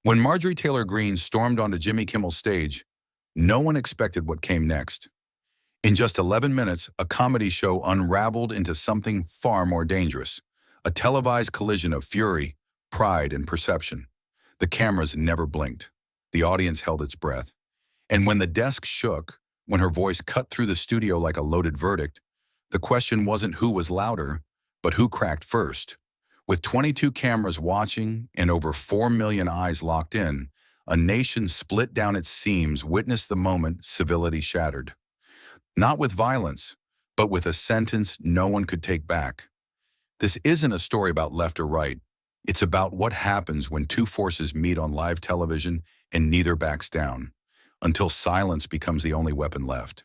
When Marjorie Taylor Greene stormed onto Jimmy Kimmel's stage, no one expected what came next. In just 11 minutes, a comedy show unraveled into something far more dangerous, a televised collision of fury, pride, and perception. The cameras never blinked. The audience held its breath. And when the desk shook, when her voice cut through the studio like a loaded verdict, the question wasn't who was louder, but who cracked first. With 22 cameras watching and over 4 million eyes locked in, a nation split down its seams witnessed the moment civility shattered. Not with violence, but with a sentence no one could take back. This isn't a story about left or right. It's about what happens when two forces meet on live television and neither backs down, until silence becomes the only weapon left.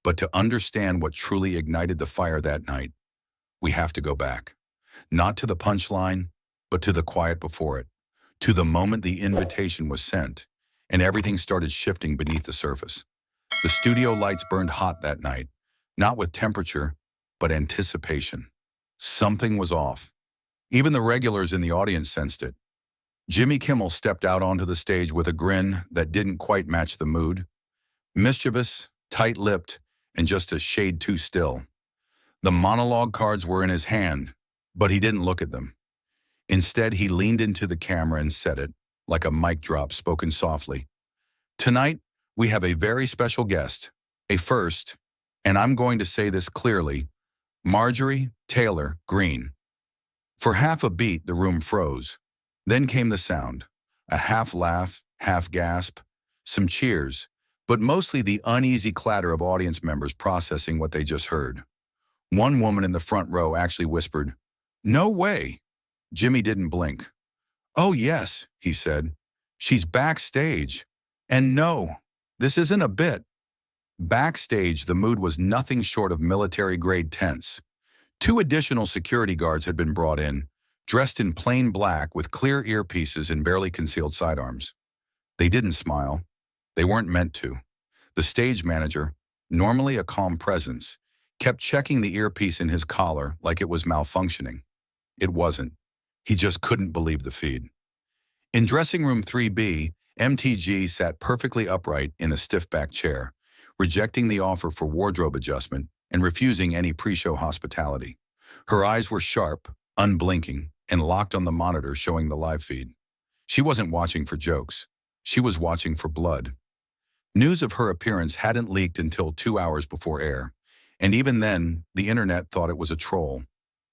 But to understand what truly ignited the fire that night, we have to go back. Not to the punchline, but to the quiet before it, to the moment the invitation was sent, and everything started shifting beneath the surface. The studio lights burned hot that night, not with temperature, but anticipation. Something was off. Even the regulars in the audience sensed it. Jimmy Kimmel stepped out onto the stage with a grin that didn't quite match the mood. Mischievous, tight-lipped, and just a shade too still. The monologue cards were in his hand, but he didn't look at them. Instead, he leaned into the camera and said it, like a mic drop spoken softly. Tonight, we have a very special guest, a first, and I'm going to say this clearly, Marjorie Taylor Greene. For half a beat, the room froze. Then came the sound, a half laugh, half gasp, some cheers, but mostly the uneasy clatter of audience members processing what they just heard. One woman in the front row actually whispered, "No way." Jimmy didn't blink. "Oh yes," he said. "She's backstage. And no, this isn't a bit." Backstage, the mood was nothing short of military-grade tense. 2 additional security guards had been brought in, dressed in plain black with clear earpieces and barely concealed sidearms. They didn't smile. They weren't meant to. The stage manager, normally a calm presence, kept checking the earpiece in his collar like it was malfunctioning. It wasn't. He just couldn't believe the feed. In dressing room 3B, MTG sat perfectly upright in a stiff-back chair, rejecting the offer for wardrobe adjustment and refusing any pre-show hospitality. Her eyes were sharp, unblinking, and locked on the monitor showing the live feed. She wasn't watching for jokes. She was watching for blood. News of her appearance hadn't leaked until 2 hours before air, and even then, the internet thought it was a troll.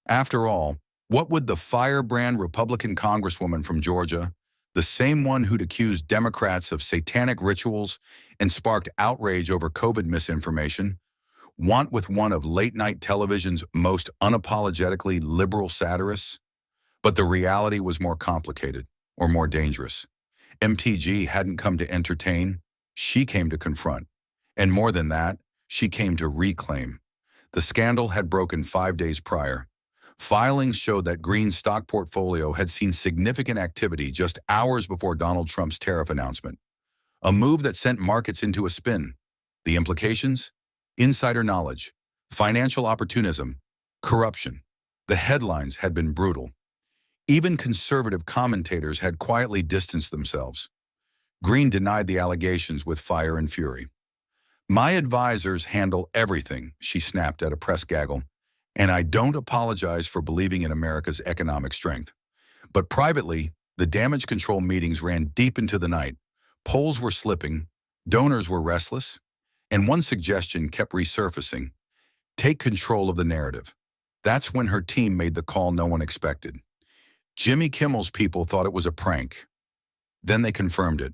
After all, what would the firebrand Republican congresswoman from Georgia, the same one who'd accused Democrats of satanic rituals and sparked outrage over COVID misinformation, want with one of late-night television's most unapologetically liberal satirists? But the reality was more complicated, or more dangerous. MTG hadn't come to entertain, she came to confront. And more than that, she came to reclaim. The scandal had broken 5 days prior. Filings showed that Greene's stock portfolio had seen significant activity just hours before Donald Trump's tariff announcement. A move that sent markets into a spin. The implications? Insider knowledge, financial opportunism, corruption. The headlines had been brutal. Even conservative commentators had quietly distanced themselves. Greene denied the allegations with fire and fury. "My advisors handle everything," she snapped at a press gaggle, "and I don't apologize for believing in America's economic strength." But privately, the damage control meetings ran deep into the night. Polls were slipping, donors were restless, and one suggestion kept resurfacing: take control of the narrative. That's when her team made the call no one expected. Jimmy Kimmel's people thought it was a prank. Then they confirmed it.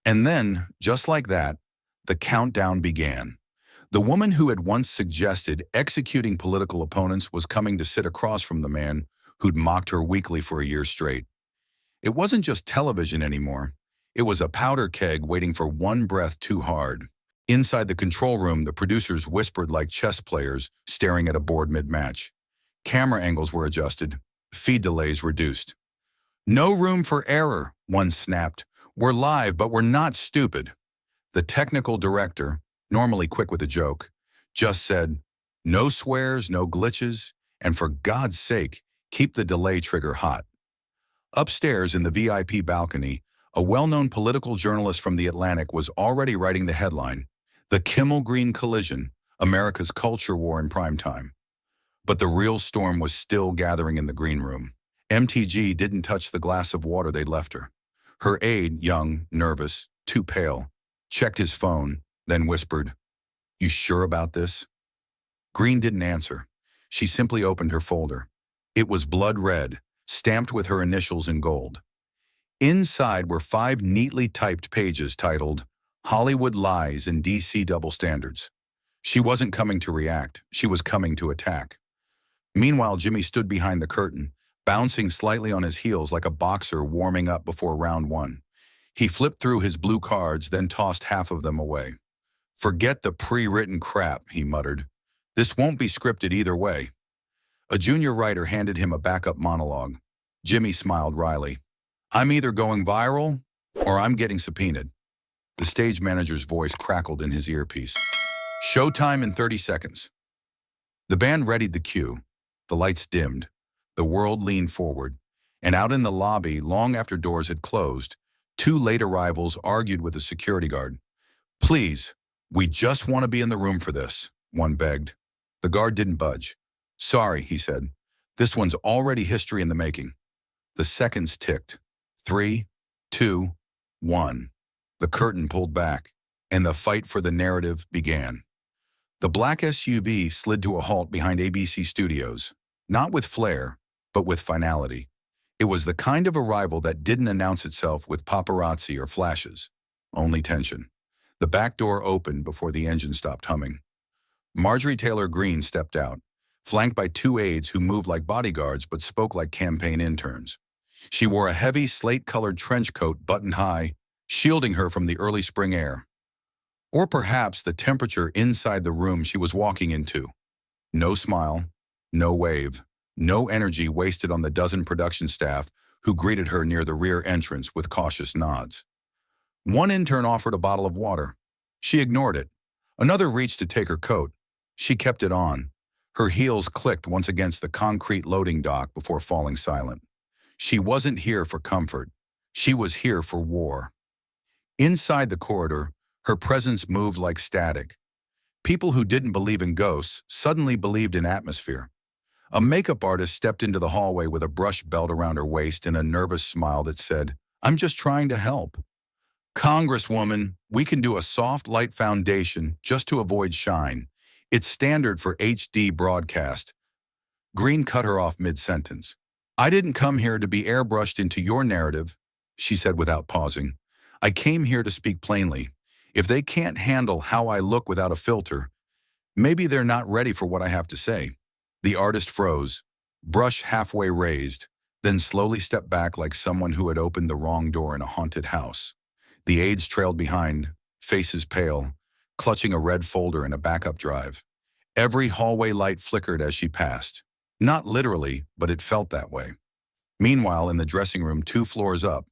And then, just like that, the countdown began. The woman who had once suggested executing political opponents was coming to sit across from the man who'd mocked her weekly for a year straight. It wasn't just television anymore. It was a powder keg waiting for one breath too hard. Inside the control room, the producers whispered like chess players staring at a board mid-match. Camera angles were adjusted, feed delays reduced. "No room for error," one snapped. "We're live, but we're not stupid." The technical director, normally quick with a joke, just said, "No swears, no glitches, and for God's sake, keep the delay trigger hot." Upstairs in the VIP balcony, A well-known political journalist from The Atlantic was already writing the headline, "The Kimmel-Green Collision, America's Culture War in Prime Time." But the real storm was still gathering in the green room. MTG didn't touch the glass of water they'd left her. Her aide, young, nervous, too pale, checked his phone, then whispered, "You sure about this?" Green didn't answer. She simply opened her folder. It was blood red, stamped with her initials in gold. Inside were 5 neatly typed pages titled, "Hollywood Lies and DC Double Standards." She wasn't coming to react, she was coming to attack. Meanwhile, Jimmy stood behind the curtain, bouncing slightly on his heels like a boxer warming up before round 1. He flipped through his blue cards, then tossed half of them away. "Forget the pre-written crap," he muttered. "This won't be scripted either way." A junior writer handed him a backup monologue. Jimmy smiled wryly. "I'm either going viral, or I'm getting subpoenaed." The stage manager's voice crackled in his earpiece. "Showtime in 30 seconds." The band readied the cue. The lights dimmed. The world leaned forward. And out in the lobby, long after doors had closed, 2 late arrivals argued with the security guard. "Please, we just want to be in the room for this," one begged. The guard didn't budge. "Sorry," he said. "This one's already history in the making." The seconds ticked. 3, 2, 1. The curtain pulled back, and the fight for the narrative began. The black SUV slid to a halt behind ABC Studios, not with flair, but with finality. It was the kind of arrival that didn't announce itself with paparazzi or flashes, only tension. The back door opened before the engine stopped humming. Marjorie Taylor Greene stepped out, flanked by 2 aides who moved like bodyguards but spoke like campaign interns. She wore a heavy slate-colored trench coat buttoned high, shielding her from the early spring air. Or perhaps the temperature inside the room she was walking into. No smile, no wave, no energy wasted on the dozen production staff who greeted her near the rear entrance with cautious nods. One intern offered a bottle of water. She ignored it. Another reached to take her coat. She kept it on. Her heels clicked once against the concrete loading dock before falling silent. She wasn't here for comfort. She was here for war. Inside the corridor, her presence moved like static. People who didn't believe in ghosts suddenly believed in atmosphere. A makeup artist stepped into the hallway with a brush belt around her waist and a nervous smile that said, "I'm just trying to help." "Congresswoman, we can do a soft light foundation just to avoid shine. It's standard for HD broadcast." Green cut her off mid-sentence. "I didn't come here to be airbrushed into your narrative," she said without pausing. "I came here to speak plainly. If they can't handle how I look without a filter, maybe they're not ready for what I have to say." The artist froze, brush halfway raised, then slowly stepped back like someone who had opened the wrong door in a haunted house. The aides trailed behind, faces pale, clutching a red folder and a backup drive. Every hallway light flickered as she passed. Not literally, but it felt that way. Meanwhile, in the dressing room 2 floors up,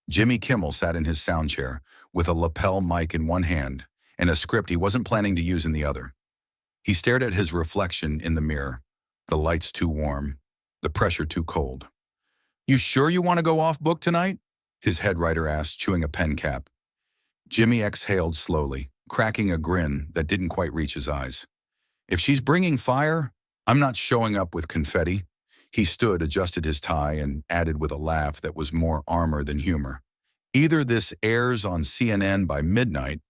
Jimmy Kimmel sat in his sound chair with a lapel mic in one hand and a script he wasn't planning to use in the other. He stared at his reflection in the mirror, the lights too warm, the pressure too cold. "You sure you want to go off book tonight?" his head writer asked, chewing a pen cap. Jimmy exhaled slowly, cracking a grin that didn't quite reach his eyes. "If she's bringing fire, I'm not showing up with confetti." He stood, adjusted his tie, and added with a laugh that was more armor than humor, "Either this airs on CNN by midnight,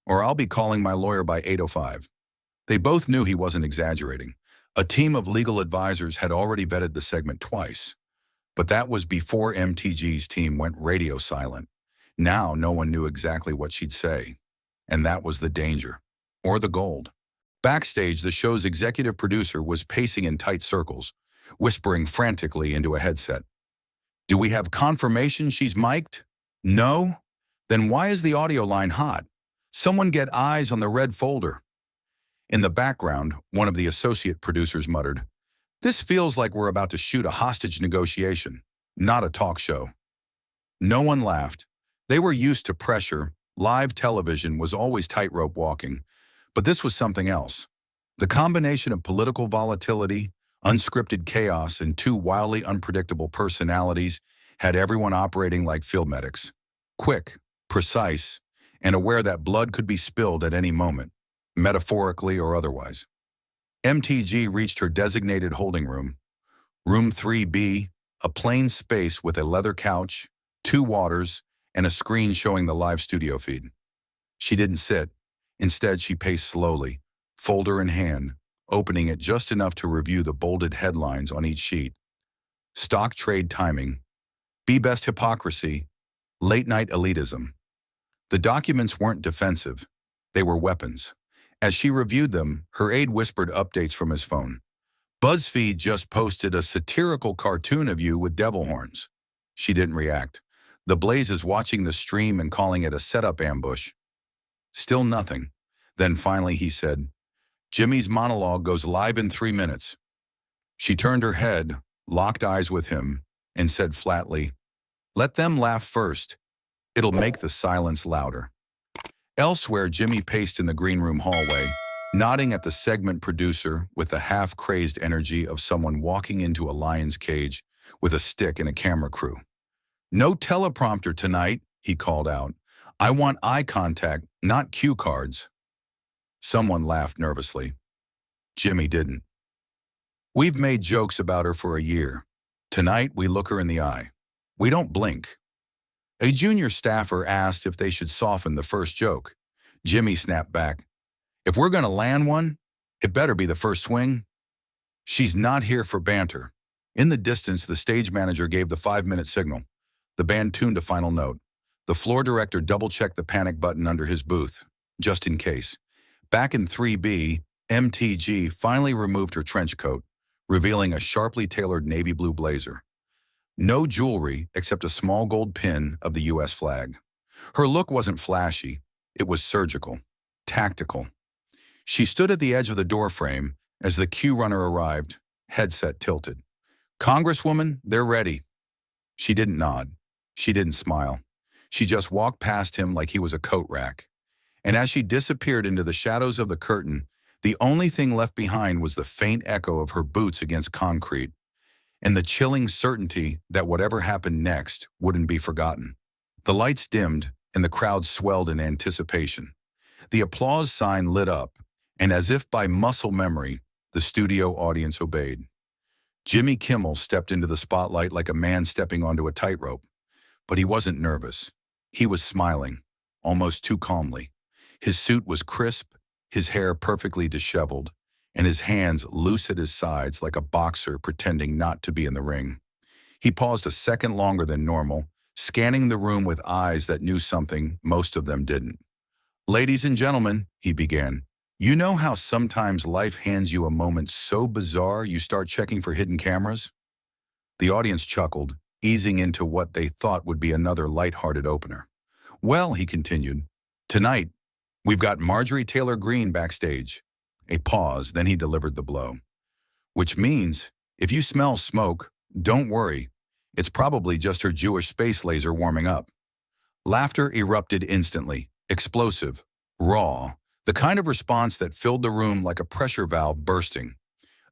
or I'll be calling my lawyer by 8:05. They both knew he wasn't exaggerating. A team of legal advisors had already vetted the segment twice. But that was before MTG's team went radio silent. Now no one knew exactly what she'd say. And that was the danger. Or the gold. Backstage, the show's executive producer was pacing in tight circles, whispering frantically into a headset. "Do we have confirmation she's mic'd? No? Then why is the audio line hot? Someone get eyes on the red folder." In the background, one of the associate producers muttered, "This feels like we're about to shoot a hostage negotiation, not a talk show." No one laughed. They were used to pressure. Live television was always tightrope walking. But this was something else. The combination of political volatility, unscripted chaos, and 2 wildly unpredictable personalities had everyone operating like field medics. quick, precise, and aware that blood could be spilled at any moment, metaphorically or otherwise. MTG reached her designated holding room, room 3B, a plain space with a leather couch, 2 waters, and a screen showing the live studio feed. She didn't sit. Instead, she paced slowly, folder in hand, opening it just enough to review the bolded headlines on each sheet. Stock trade timing, B-best hypocrisy, late-night elitism. The documents weren't defensive. They were weapons. As she reviewed them, her aide whispered updates from his phone. BuzzFeed just posted a satirical cartoon of you with devil horns. She didn't react. The Blaze is watching the stream and calling it a setup ambush. Still nothing. Then finally he said, Jimmy's monologue goes live in 3 minutes. She turned her head, locked eyes with him, and said flatly, let them laugh first. It'll make the silence louder. Elsewhere, Jimmy paced in the green room hallway, nodding at the segment producer with the half-crazed energy of someone walking into a lion's cage with a stick and a camera crew. No teleprompter tonight, he called out. I want eye contact, not cue cards. Someone laughed nervously. Jimmy didn't. We've made jokes about her for a year. Tonight, we look her in the eye. We don't blink. A junior staffer asked if they should soften the first joke. Jimmy snapped back. If we're going to land one, it better be the first swing. She's not here for banter. In the distance, the stage manager gave the 5-minute signal. The band tuned a final note. The floor director double-checked the panic button under his booth, just in case. Back in 3B, MTG finally removed her trench coat, revealing a sharply tailored navy blue blazer. No jewelry except a small gold pin of the U.S. flag. Her look wasn't flashy. It was surgical, tactical. She stood at the edge of the doorframe as the cue runner arrived, headset tilted. Congresswoman, they're ready. She didn't nod. She didn't smile. She just walked past him like he was a coat rack. And as she disappeared into the shadows of the curtain, the only thing left behind was the faint echo of her boots against concrete, and the chilling certainty that whatever happened next wouldn't be forgotten. The lights dimmed, and the crowd swelled in anticipation. The applause sign lit up, and as if by muscle memory, the studio audience obeyed. Jimmy Kimmel stepped into the spotlight like a man stepping onto a tightrope. But he wasn't nervous. He was smiling, almost too calmly. His suit was crisp, his hair perfectly disheveled, and his hands loose at his sides like a boxer pretending not to be in the ring. He paused a second longer than normal, scanning the room with eyes that knew something most of them didn't. Ladies and gentlemen, he began, you know how sometimes life hands you a moment so bizarre you start checking for hidden cameras? The audience chuckled, easing into what they thought would be another light-hearted opener. Well, he continued, tonight, we've got Marjorie Taylor Greene backstage. A pause, then he delivered the blow. Which means, if you smell smoke, don't worry. It's probably just her Jewish space laser warming up. Laughter erupted instantly, explosive, raw, the kind of response that filled the room like a pressure valve bursting.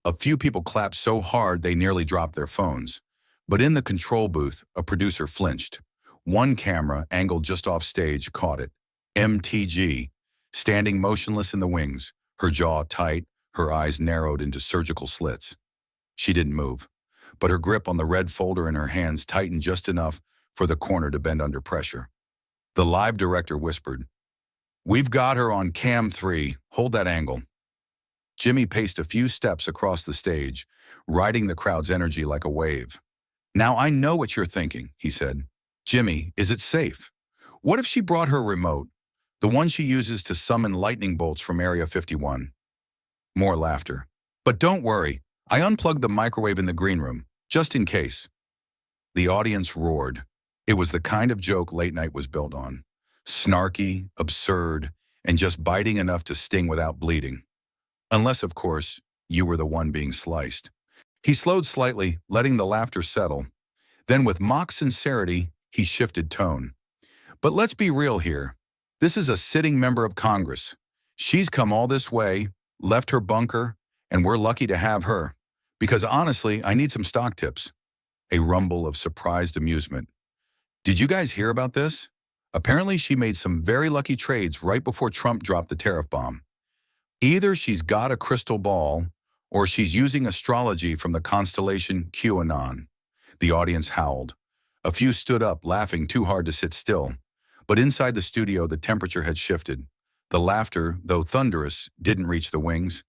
A few people clapped so hard they nearly dropped their phones. But in the control booth, a producer flinched. One camera, angled just off stage, caught it. MTG, standing motionless in the wings, her jaw tight, her eyes narrowed into surgical slits. She didn't move, but her grip on the red folder in her hands tightened just enough for the corner to bend under pressure. The live director whispered, We've got her on cam 3, hold that angle. Jimmy paced a few steps across the stage, riding the crowd's energy like a wave. Now I know what you're thinking, he said. Jimmy, is it safe? What if she brought her remote, the one she uses to summon lightning bolts from Area 51? More laughter. But don't worry, I unplugged the microwave in the green room, just in case. The audience roared. It was the kind of joke late night was built on. Snarky, absurd, and just biting enough to sting without bleeding. Unless, of course, you were the one being sliced. He slowed slightly, letting the laughter settle. Then with mock sincerity, he shifted tone. But let's be real here. This is a sitting member of Congress. She's come all this way, left her bunker, and we're lucky to have her. Because honestly, I need some stock tips. A rumble of surprised amusement. Did you guys hear about this? Apparently, she made some very lucky trades right before Trump dropped the tariff bomb. Either she's got a crystal ball, or she's using astrology from the constellation QAnon. The audience howled. A few stood up, laughing too hard to sit still. But inside the studio, the temperature had shifted. The laughter, though thunderous, didn't reach the wings.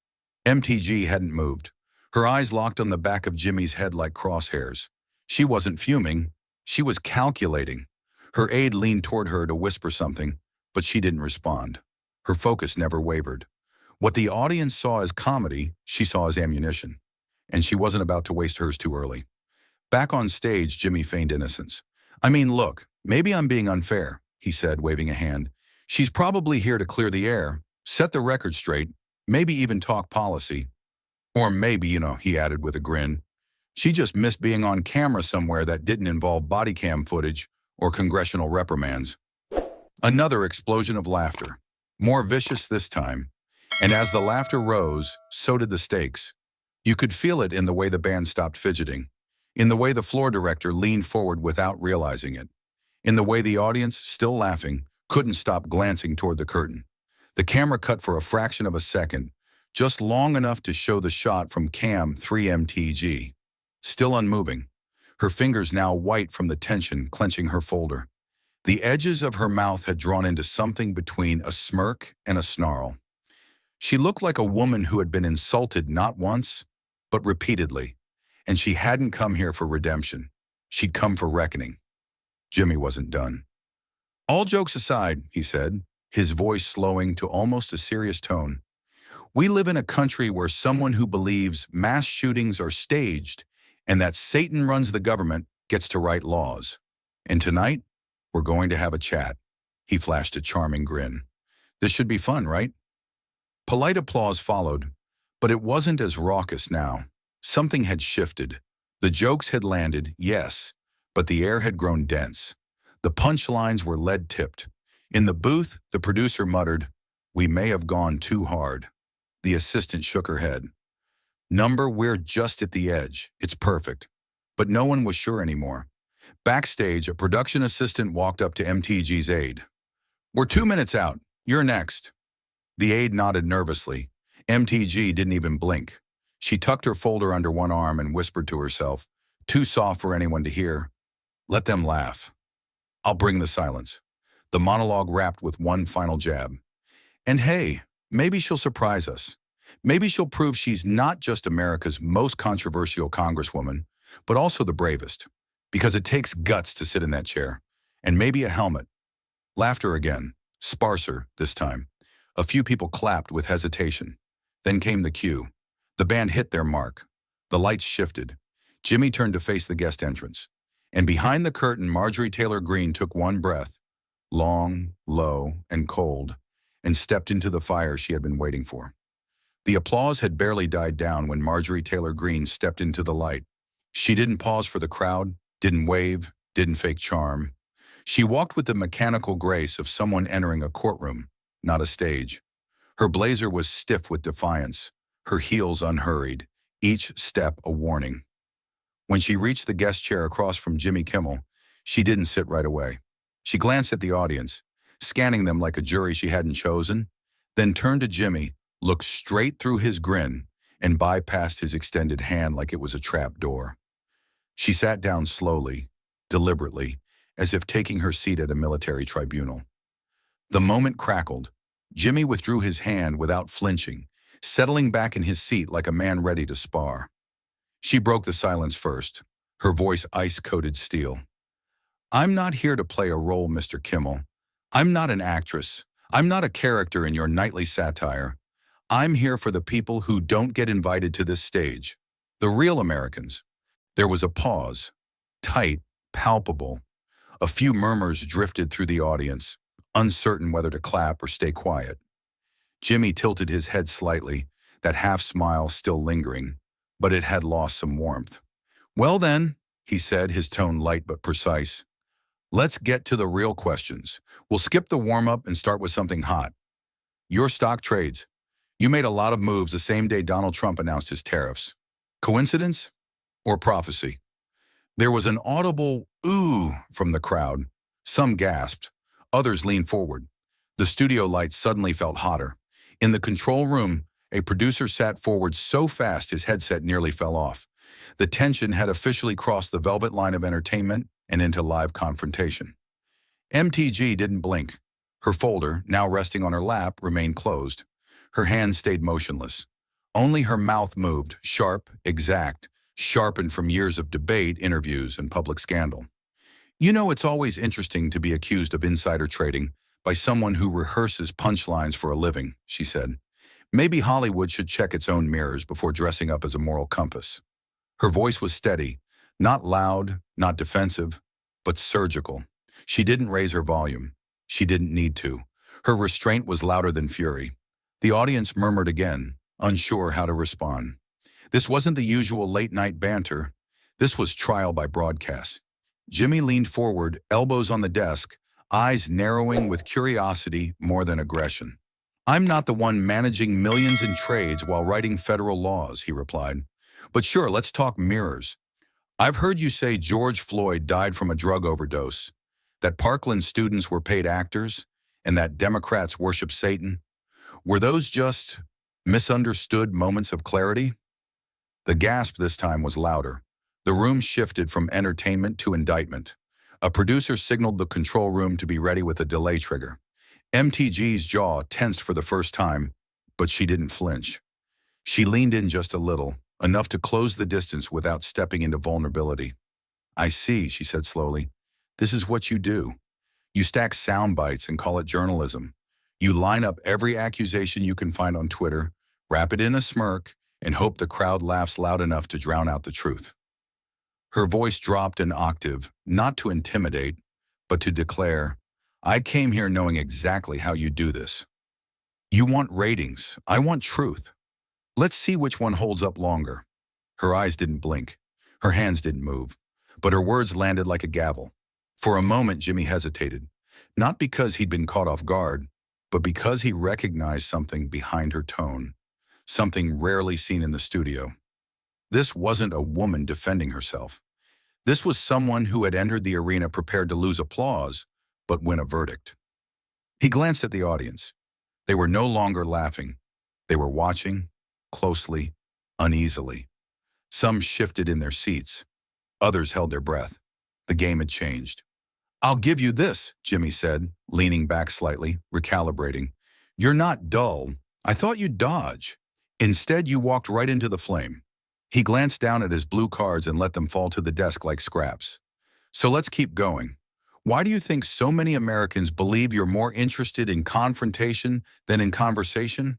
MTG hadn't moved. Her eyes locked on the back of Jimmy's head like crosshairs. She wasn't fuming. She was calculating. Her aide leaned toward her to whisper something, but she didn't respond. Her focus never wavered. What the audience saw as comedy, she saw as ammunition. And she wasn't about to waste hers too early. Back on stage, Jimmy feigned innocence. "I mean, look, maybe I'm being unfair," he said, waving a hand. "She's probably here to clear the air, set the record straight, maybe even talk policy. Or maybe, he added with a grin, she just missed being on camera somewhere that didn't involve body cam footage or congressional reprimands." Another explosion of laughter, more vicious this time. And as the laughter rose, so did the stakes. You could feel it in the way the band stopped fidgeting, in the way the floor director leaned forward without realizing it, in the way the audience, still laughing, couldn't stop glancing toward the curtain. The camera cut for a fraction of a second, just long enough to show the shot from Cam 3 MTG. Still unmoving, her fingers now white from the tension clenching her folder. The edges of her mouth had drawn into something between a smirk and a snarl. She looked like a woman who had been insulted not once, but repeatedly. And she hadn't come here for redemption. She'd come for reckoning. Jimmy wasn't done. "All jokes aside," he said, his voice slowing to almost a serious tone, "we live in a country where someone who believes mass shootings are staged and that Satan runs the government gets to write laws. And tonight, we're going to have a chat." He flashed a charming grin. "This should be fun, right?" Polite applause followed, but it wasn't as raucous now. Something had shifted. The jokes had landed, yes, but the air had grown dense. The punchlines were lead-tipped. In the booth, the producer muttered, "We may have gone too hard." The assistant shook her head. "We're just at the edge. It's perfect." But no one was sure anymore. Backstage, a production assistant walked up to MTG's aide. "We're 2 minutes out. You're next." The aide nodded nervously. MTG didn't even blink. She tucked her folder under one arm and whispered to herself, too soft for anyone to hear, "Let them laugh. I'll bring the silence." The monologue wrapped with one final jab. "And hey, maybe she'll surprise us. Maybe she'll prove she's not just America's most controversial congresswoman, but also the bravest. Because it takes guts to sit in that chair. And maybe a helmet." Laughter again, sparser this time. A few people clapped with hesitation. Then came the cue. The band hit their mark. The lights shifted. Jimmy turned to face the guest entrance. And behind the curtain, Marjorie Taylor Greene took one breath, long, low, and cold, and stepped into the fire she had been waiting for. The applause had barely died down when Marjorie Taylor Greene stepped into the light. She didn't pause for the crowd, didn't wave, didn't fake charm. She walked with the mechanical grace of someone entering a courtroom, not a stage. Her blazer was stiff with defiance, her heels unhurried, each step a warning. When she reached the guest chair across from Jimmy Kimmel, she didn't sit right away. She glanced at the audience, scanning them like a jury she hadn't chosen, then turned to Jimmy, looked straight through his grin, and bypassed his extended hand like it was a trap door. She sat down slowly, deliberately, as if taking her seat at a military tribunal. The moment crackled. Jimmy withdrew his hand without flinching, settling back in his seat like a man ready to spar. She broke the silence first, her voice ice-coated steel. "I'm not here to play a role, Mr. Kimmel. I'm not an actress. I'm not a character in your nightly satire. I'm here for the people who don't get invited to this stage. The real Americans." There was a pause, tight, palpable. A few murmurs drifted through the audience, uncertain whether to clap or stay quiet. Jimmy tilted his head slightly, that half-smile still lingering, but it had lost some warmth. "Well then," he said, his tone light but precise, "let's get to the real questions. We'll skip the warm-up and start with something hot. Your stock trades. You made a lot of moves the same day Donald Trump announced his tariffs. Coincidence or prophecy?" There was an audible "ooh" from the crowd. Some gasped. Others leaned forward. The studio lights suddenly felt hotter. In the control room, a producer sat forward so fast his headset nearly fell off. The tension had officially crossed the velvet line of entertainment and into live confrontation. MTG didn't blink. Her folder, now resting on her lap, remained closed. Her hands stayed motionless. Only her mouth moved, sharp, exact, sharpened from years of debate, interviews, and public scandal. You know, it's always interesting to be accused of insider trading by someone who rehearses punchlines for a living, she said. Maybe Hollywood should check its own mirrors before dressing up as a moral compass. Her voice was steady, not loud, not defensive, but surgical. She didn't raise her volume. She didn't need to. Her restraint was louder than fury. The audience murmured again, unsure how to respond. This wasn't the usual late-night banter. This was trial by broadcast. Jimmy leaned forward, elbows on the desk, eyes narrowing with curiosity more than aggression. "I'm not the one managing millions in trades while writing federal laws," he replied. "But sure, let's talk mirrors. I've heard you say George Floyd died from a drug overdose, that Parkland students were paid actors, and that Democrats worship Satan. Were those just misunderstood moments of clarity?" The gasp this time was louder. The room shifted from entertainment to indictment. A producer signaled the control room to be ready with a delay trigger. MTG's jaw tensed for the first time, but she didn't flinch. She leaned in just a little, enough to close the distance without stepping into vulnerability. "I see," she said slowly. "This is what you do. You stack sound bites and call it journalism. You line up every accusation you can find on Twitter, wrap it in a smirk, and hope the crowd laughs loud enough to drown out the truth." Her voice dropped an octave, not to intimidate, but to declare, "I came here knowing exactly how you do this. You want ratings. I want truth. Let's see which one holds up longer." Her eyes didn't blink. Her hands didn't move. But her words landed like a gavel. For a moment, Jimmy hesitated. Not because he'd been caught off guard, but because he recognized something behind her tone. Something rarely seen in the studio. This wasn't a woman defending herself. This was someone who had entered the arena prepared to lose applause, but win a verdict. He glanced at the audience. They were no longer laughing. They were watching, closely, uneasily. Some shifted in their seats. Others held their breath. The game had changed. "I'll give you this," Jimmy said, leaning back slightly, recalibrating. "You're not dull. I thought you'd dodge. Instead, you walked right into the flame." He glanced down at his blue cards and let them fall to the desk like scraps. "So let's keep going. Why do you think so many Americans believe you're more interested in confrontation than in conversation?"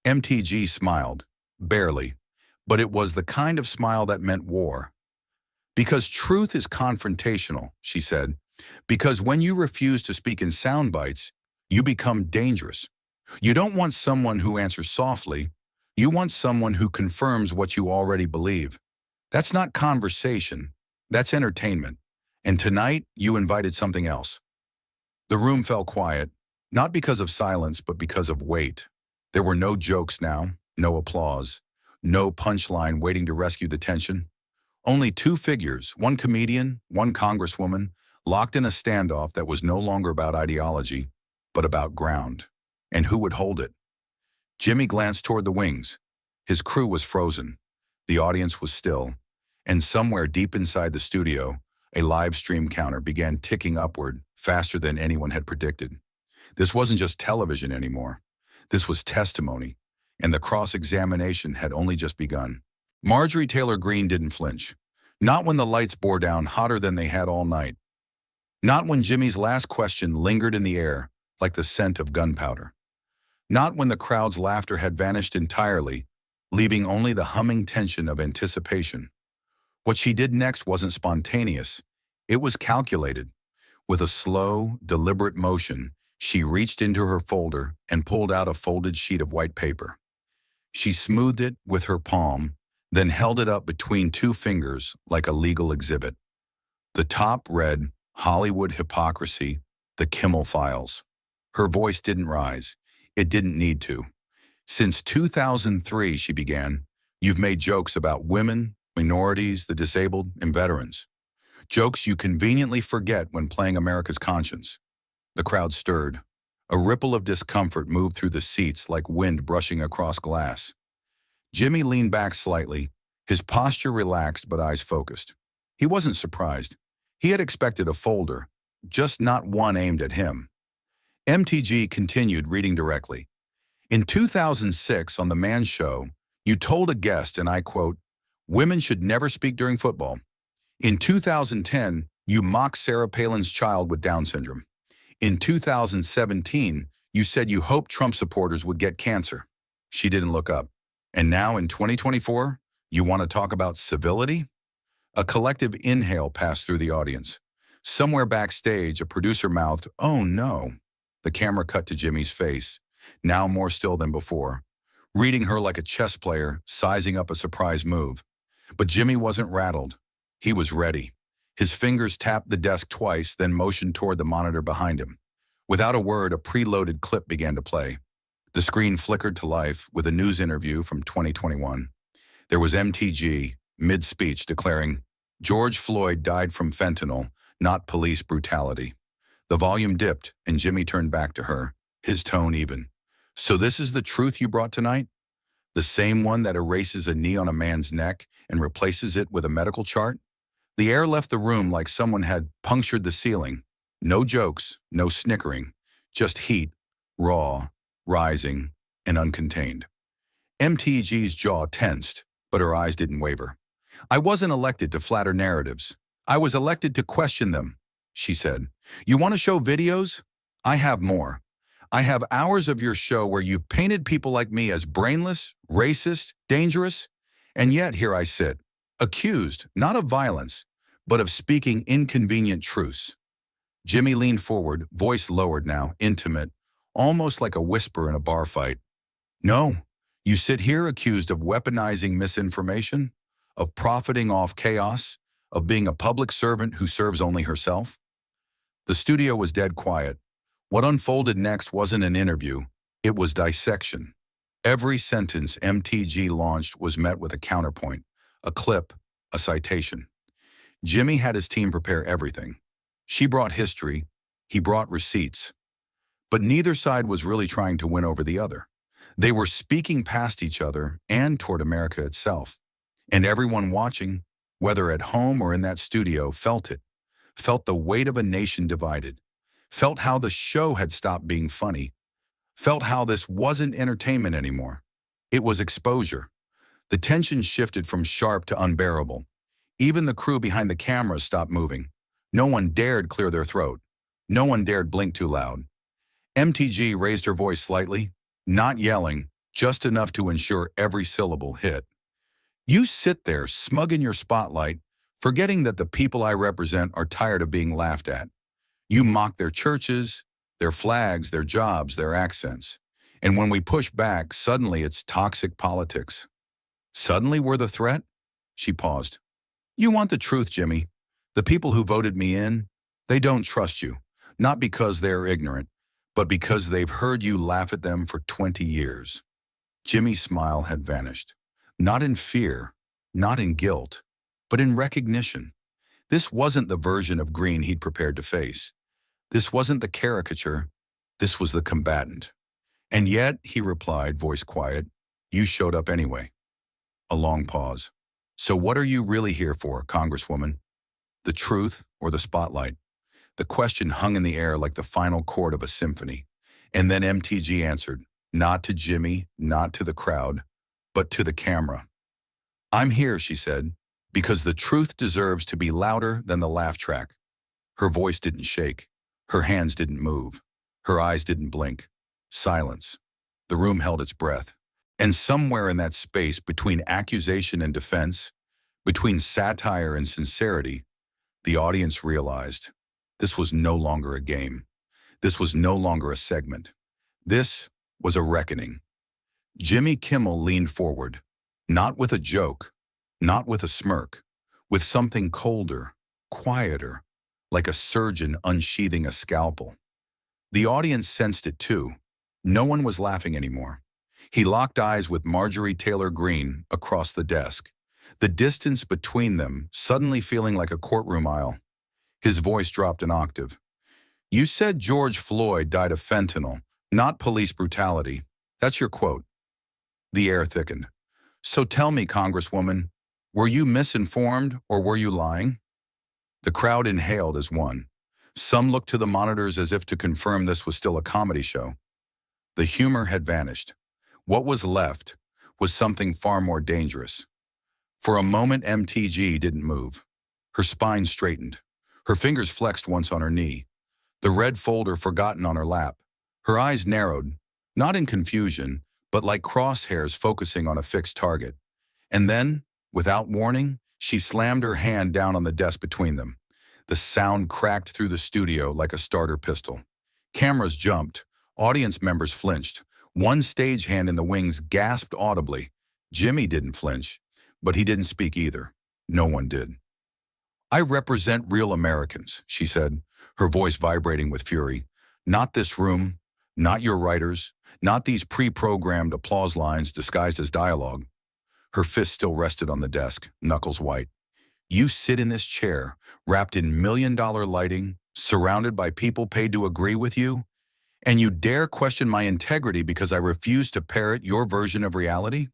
MTG smiled, barely, but it was the kind of smile that meant war. "Because truth is confrontational," she said. "Because when you refuse to speak in sound bites, you become dangerous. You don't want someone who answers softly. You want someone who confirms what you already believe. That's not conversation. That's entertainment. And tonight, you invited something else." The room fell quiet, not because of silence, but because of weight. There were no jokes now, no applause, no punchline waiting to rescue the tension. Only two figures, one comedian, one congresswoman, locked in a standoff that was no longer about ideology, but about ground. And who would hold it? Jimmy glanced toward the wings. His crew was frozen. The audience was still. And somewhere deep inside the studio, a live stream counter began ticking upward, faster than anyone had predicted. This wasn't just television anymore. This was testimony, and the cross-examination had only just begun. Marjorie Taylor Greene didn't flinch. Not when the lights bore down hotter than they had all night. Not when Jimmy's last question lingered in the air like the scent of gunpowder. Not when the crowd's laughter had vanished entirely, leaving only the humming tension of anticipation. What she did next wasn't spontaneous. It was calculated. With a slow, deliberate motion, she reached into her folder and pulled out a folded sheet of white paper. She smoothed it with her palm, then held it up between two fingers like a legal exhibit. The top read, "Hollywood Hypocrisy, the Kimmel Files." Her voice didn't rise. It didn't need to. "Since 2003, she began, you've made jokes about women, minorities, the disabled, and veterans. Jokes you conveniently forget when playing America's conscience. The crowd stirred. A ripple of discomfort moved through the seats like wind brushing across glass. Jimmy leaned back slightly, his posture relaxed but eyes focused. He wasn't surprised. He had expected a folder, just not one aimed at him. MTG continued reading directly. In 2006, on The Man Show, you told a guest, and I quote, "Women should never speak during football." In 2010, you mocked Sarah Palin's child with Down syndrome. In 2017, you said you hoped Trump supporters would get cancer. She didn't look up. And now in 2024, you want to talk about civility? A collective inhale passed through the audience. Somewhere backstage, a producer mouthed, "Oh no." The camera cut to Jimmy's face, now more still than before, reading her like a chess player, sizing up a surprise move. But Jimmy wasn't rattled. He was ready. His fingers tapped the desk twice, then motioned toward the monitor behind him. Without a word, a preloaded clip began to play. The screen flickered to life with a news interview from 2021. There was MTG, mid-speech, declaring, "George Floyd died from fentanyl, not police brutality." The volume dipped, and Jimmy turned back to her, his tone even. "So this is the truth you brought tonight? The same one that erases a knee on a man's neck and replaces it with a medical chart?" The air left the room like someone had punctured the ceiling. No jokes, no snickering, just heat, raw, rising, and uncontained. MTG's jaw tensed, but her eyes didn't waver. "I wasn't elected to flatter narratives. I was elected to question them," she said. "You want to show videos? I have more. I have hours of your show where you've painted people like me as brainless, racist, dangerous, and yet here I sit, accused, not of violence, but of speaking inconvenient truths." Jimmy leaned forward, voice lowered now, intimate, almost like a whisper in a bar fight. "No, you sit here accused of weaponizing misinformation, of profiting off chaos, of being a public servant who serves only herself." The studio was dead quiet. What unfolded next wasn't an interview, it was dissection. Every sentence MTG launched was met with a counterpoint, a clip, a citation. Jimmy had his team prepare everything. She brought history, he brought receipts. But neither side was really trying to win over the other. They were speaking past each other and toward America itself. And everyone watching, whether at home or in that studio, felt it, felt the weight of a nation divided, felt how the show had stopped being funny, felt how this wasn't entertainment anymore. It was exposure. The tension shifted from sharp to unbearable. Even the crew behind the cameras stopped moving. No one dared clear their throat. No one dared blink too loud. MTG raised her voice slightly, not yelling, just enough to ensure every syllable hit. "You sit there, smug in your spotlight, forgetting that the people I represent are tired of being laughed at. You mock their churches, their flags, their jobs, their accents. And when we push back, suddenly it's toxic politics. Suddenly we're the threat?" She paused. "You want the truth, Jimmy. The people who voted me in, they don't trust you, not because they're ignorant, but because they've heard you laugh at them for 20 years. Jimmy's smile had vanished. Not in fear, not in guilt, but in recognition. This wasn't the version of Green he'd prepared to face. This wasn't the caricature. This was the combatant. "And yet," he replied, voice quiet, "you showed up anyway." A long pause. "So what are you really here for, Congresswoman? The truth or the spotlight?" The question hung in the air like the final chord of a symphony. And then MTG answered, not to Jimmy, not to the crowd, but to the camera. "I'm here," she said, "because the truth deserves to be louder than the laugh track." Her voice didn't shake. Her hands didn't move. Her eyes didn't blink. Silence. The room held its breath. And somewhere in that space between accusation and defense, between satire and sincerity, the audience realized this was no longer a game. This was no longer a segment. This was a reckoning. Jimmy Kimmel leaned forward, not with a joke, not with a smirk, with something colder, quieter, like a surgeon unsheathing a scalpel. The audience sensed it too. No one was laughing anymore. He locked eyes with Marjorie Taylor Greene across the desk, the distance between them suddenly feeling like a courtroom aisle. His voice dropped an octave. You said George Floyd died of fentanyl, not police brutality. That's your quote. The air thickened. So tell me, Congresswoman, were you misinformed or were you lying? The crowd inhaled as one. Some looked to the monitors as if to confirm this was still a comedy show. The humor had vanished. What was left was something far more dangerous. For a moment, MTG didn't move. Her spine straightened. Her fingers flexed once on her knee. The red folder forgotten on her lap. Her eyes narrowed, not in confusion, but like crosshairs focusing on a fixed target. And then, without warning, she slammed her hand down on the desk between them. The sound cracked through the studio like a starter pistol. Cameras jumped. Audience members flinched. One stagehand in the wings gasped audibly. Jimmy didn't flinch, but he didn't speak either. No one did. I represent real Americans, she said, her voice vibrating with fury. Not this room, not your writers, not these pre-programmed applause lines disguised as dialogue. Her fist still rested on the desk, knuckles white. You sit in this chair, wrapped in million-dollar lighting, surrounded by people paid to agree with you, and you dare question my integrity because I refuse to parrot your version of reality?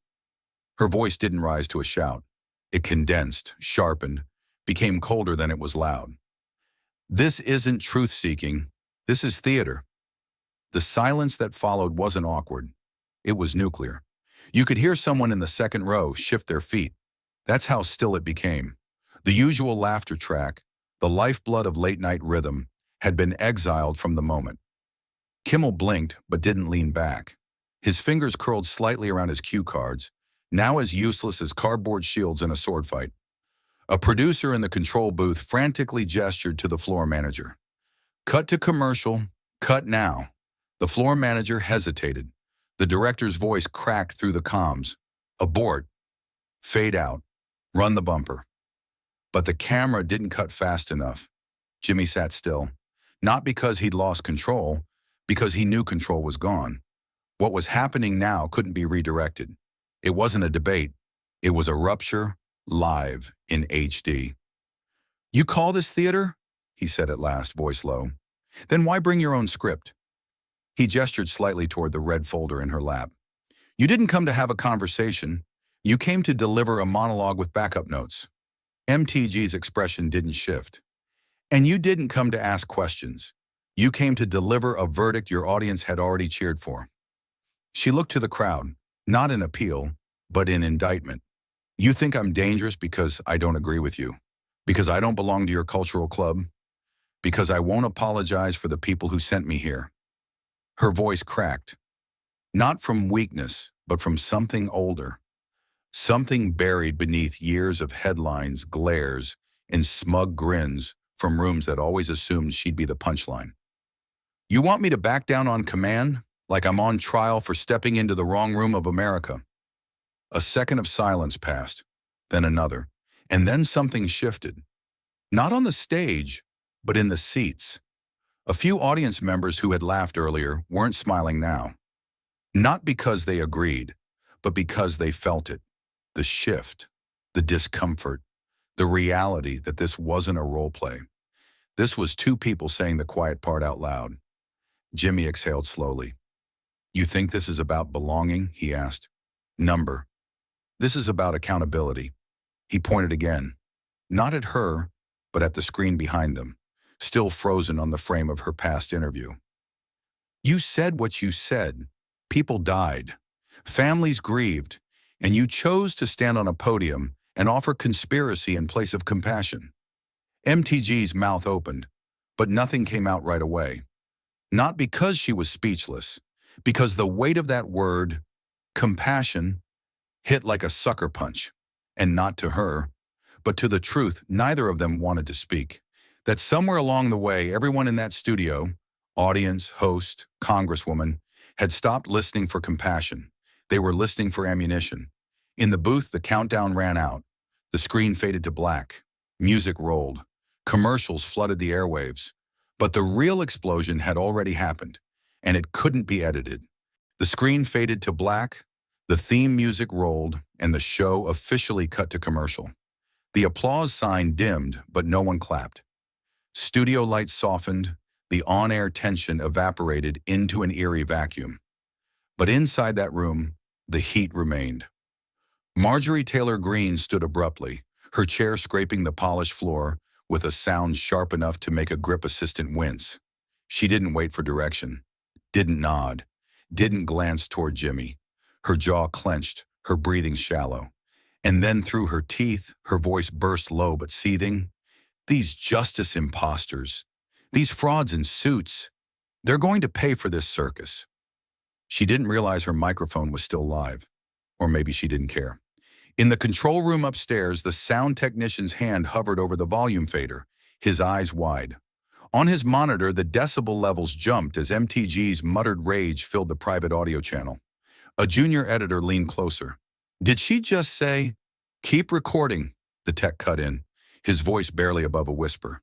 Her voice didn't rise to a shout. It condensed, sharpened, became colder than it was loud. This isn't truth-seeking. This is theater. The silence that followed wasn't awkward. It was nuclear. You could hear someone in the second row shift their feet. That's how still it became. The usual laughter track, the lifeblood of late-night rhythm, had been exiled from the moment. Kimmel blinked but didn't lean back. His fingers curled slightly around his cue cards, now as useless as cardboard shields in a sword fight. A producer in the control booth frantically gestured to the floor manager. Cut to commercial, cut now. The floor manager hesitated. The director's voice cracked through the comms. Abort. Fade out. Run the bumper. But the camera didn't cut fast enough. Jimmy sat still. Not because he'd lost control, because he knew control was gone. What was happening now couldn't be redirected. It wasn't a debate. It was a rupture, live, in HD. You call this theater? He said at last, voice low. Then why bring your own script? He gestured slightly toward the red folder in her lap. You didn't come to have a conversation. You came to deliver a monologue with backup notes. MTG's expression didn't shift. And you didn't come to ask questions. You came to deliver a verdict your audience had already cheered for. She looked to the crowd, not in appeal, but in indictment. You think I'm dangerous because I don't agree with you, because I don't belong to your cultural club, because I won't apologize for the people who sent me here. Her voice cracked, not from weakness, but from something older, something buried beneath years of headlines, glares, and smug grins from rooms that always assumed she'd be the punchline. You want me to back down on command, like I'm on trial for stepping into the wrong room of America? A second of silence passed, then another, and then something shifted. Not on the stage, but in the seats. A few audience members who had laughed earlier weren't smiling now. Not because they agreed, but because they felt it. The shift, the discomfort, the reality that this wasn't a role play. This was two people saying the quiet part out loud. Jimmy exhaled slowly. You think this is about belonging? He asked. Number. This is about accountability. He pointed again. Not at her, but at the screen behind them, still frozen on the frame of her past interview. You said what you said. People died. Families grieved. And you chose to stand on a podium and offer conspiracy in place of compassion. MTG's mouth opened, but nothing came out right away. Not because she was speechless, because the weight of that word, compassion, hit like a sucker punch, and not to her, but to the truth neither of them wanted to speak, that somewhere along the way everyone in that studio, audience, host, congresswoman, had stopped listening for compassion. They were listening for ammunition. In the booth, the countdown ran out. The screen faded to black. Music rolled. Commercials flooded the airwaves. But the real explosion had already happened, and it couldn't be edited. The screen faded to black, the theme music rolled, and the show officially cut to commercial. The applause sign dimmed, but no one clapped. Studio lights softened, The on-air tension evaporated into an eerie vacuum. But inside that room, the heat remained. Marjorie Taylor Greene stood abruptly, her chair scraping the polished floor with a sound sharp enough to make a grip assistant wince. She didn't wait for direction, didn't nod, didn't glance toward Jimmy. Her jaw clenched, her breathing shallow. And then through her teeth, her voice burst low but seething. These justice imposters, these frauds in suits, they're going to pay for this circus. She didn't realize her microphone was still live. Or maybe she didn't care. In the control room upstairs, the sound technician's hand hovered over the volume fader, his eyes wide. On his monitor, the decibel levels jumped as MTG's muttered rage filled the private audio channel. A junior editor leaned closer. "Did she just say, 'Keep recording'?" The tech cut in, his voice barely above a whisper.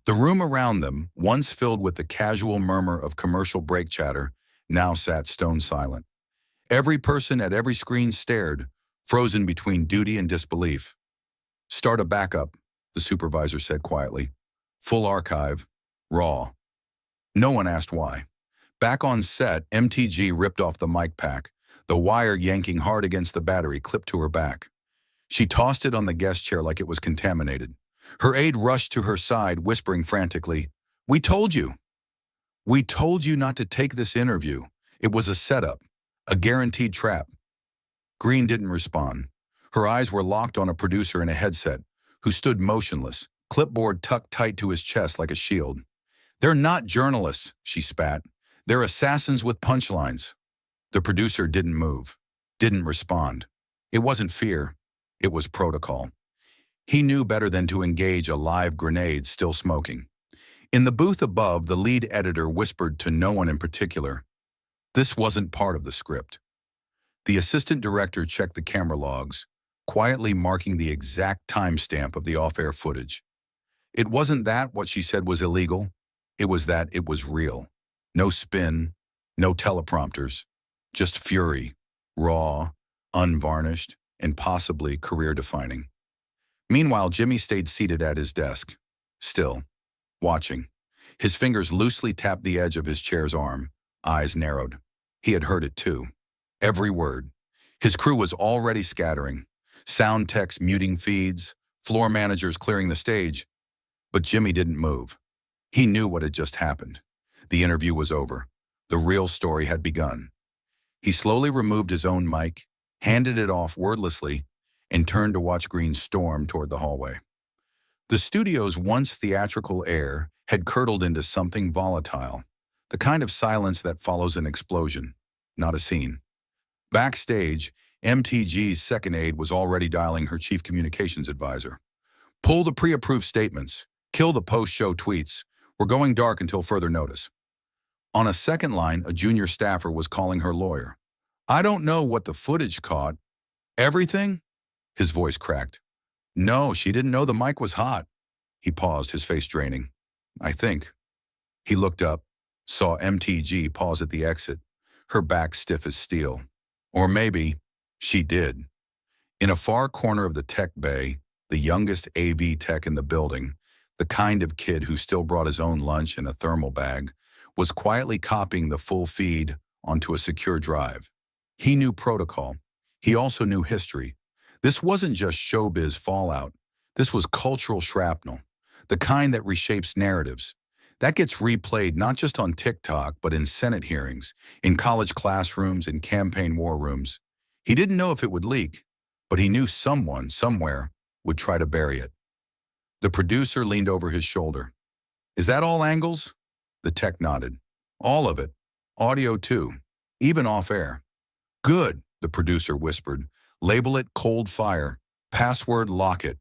The room around them, once filled with the casual murmur of commercial break chatter, now sat stone silent. Every person at every screen stared, frozen between duty and disbelief. "Start a backup," the supervisor said quietly. "Full archive. Raw." No one asked why. Back on set, MTG ripped off the mic pack, the wire yanking hard against the battery clipped to her back. She tossed it on the guest chair like it was contaminated. Her aide rushed to her side, whispering frantically, "We told you. We told you not to take this interview. It was a setup, a guaranteed trap." Green didn't respond. Her eyes were locked on a producer in a headset, who stood motionless, clipboard tucked tight to his chest like a shield. "They're not journalists," she spat. "They're assassins with punchlines." The producer didn't move, didn't respond. It wasn't fear, it was protocol. He knew better than to engage a live grenade still smoking. In the booth above, the lead editor whispered to no one in particular. This wasn't part of the script. The assistant director checked the camera logs, quietly marking the exact timestamp of the off-air footage. It wasn't that what she said was illegal. It was that it was real. No spin, no teleprompters, just fury, raw, unvarnished, and possibly career-defining. Meanwhile, Jimmy stayed seated at his desk, still, watching. His fingers loosely tapped the edge of his chair's arm, eyes narrowed. He had heard it too. Every word. His crew was already scattering. Sound techs muting feeds, floor managers clearing the stage. But Jimmy didn't move. He knew what had just happened. The interview was over. The real story had begun. He slowly removed his own mic, handed it off wordlessly, and turned to watch Green storm toward the hallway. The studio's once theatrical air had curdled into something volatile, the kind of silence that follows an explosion, not a scene. Backstage, MTG's second aide was already dialing her chief communications advisor. "Pull the pre-approved statements. Kill the post-show tweets. We're going dark until further notice." On a second line, a junior staffer was calling her lawyer. "I don't know what the footage caught." "Everything?" His voice cracked. "No, she didn't know the mic was hot." He paused, his face draining. "I think." He looked up, saw MTG pause at the exit, her back stiff as steel. Or maybe she did. In a far corner of the tech bay, the youngest AV tech in the building, the kind of kid who still brought his own lunch in a thermal bag, was quietly copying the full feed onto a secure drive. He knew protocol. He also knew history. This wasn't just showbiz fallout. This was cultural shrapnel, the kind that reshapes narratives. That gets replayed not just on TikTok, but in Senate hearings, in college classrooms, in campaign war rooms. He didn't know if it would leak, but he knew someone, somewhere, would try to bury it. The producer leaned over his shoulder. "Is that all angles?" The tech nodded. "All of it. Audio too. Even off-air." "Good," the producer whispered. "Label it Cold Fire. Password lock it."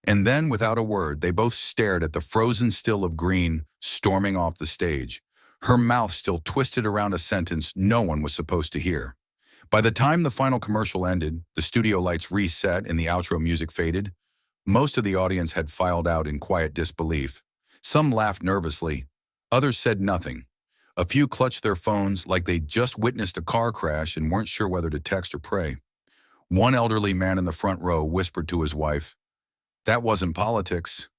And then, without a word, they both stared at the frozen still of Green storming off the stage, her mouth still twisted around a sentence no one was supposed to hear. By the time the final commercial ended, the studio lights reset and the outro music faded, most of the audience had filed out in quiet disbelief. Some laughed nervously, others said nothing. A few clutched their phones like they'd just witnessed a car crash and weren't sure whether to text or pray. One elderly man in the front row whispered to his wife, "That wasn't politics,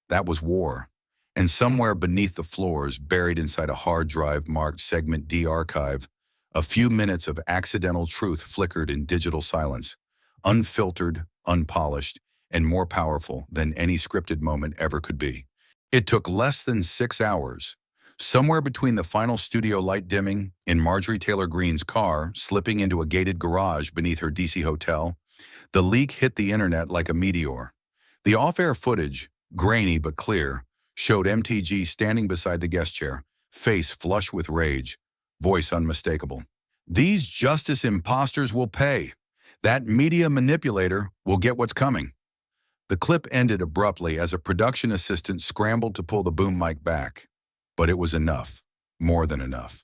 that was war." And somewhere beneath the floors, buried inside a hard drive marked Segment D archive, a few minutes of accidental truth flickered in digital silence, unfiltered, unpolished, and more powerful than any scripted moment ever could be. It took less than 6 hours. Somewhere between the final studio light dimming in Marjorie Taylor Greene's car, slipping into a gated garage beneath her DC hotel, the leak hit the internet like a meteor. The off-air footage, grainy but clear, showed MTG standing beside the guest chair, face flush with rage, voice unmistakable. These justice imposters will pay. That media manipulator will get what's coming. The clip ended abruptly as a production assistant scrambled to pull the boom mic back. But it was enough, more than enough.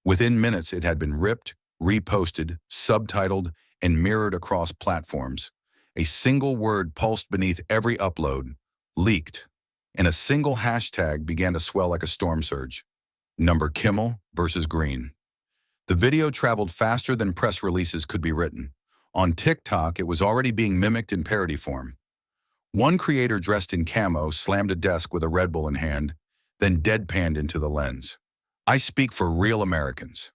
Within minutes, it had been ripped, reposted, subtitled, and mirrored across platforms. A single word pulsed beneath every upload, leaked, and a single hashtag began to swell like a storm surge. Number Kimmel versus Green. The video traveled faster than press releases could be written. On TikTok, it was already being mimicked in parody form. One creator dressed in camo slammed a desk with a Red Bull in hand, then deadpanned into the lens. I speak for real Americans.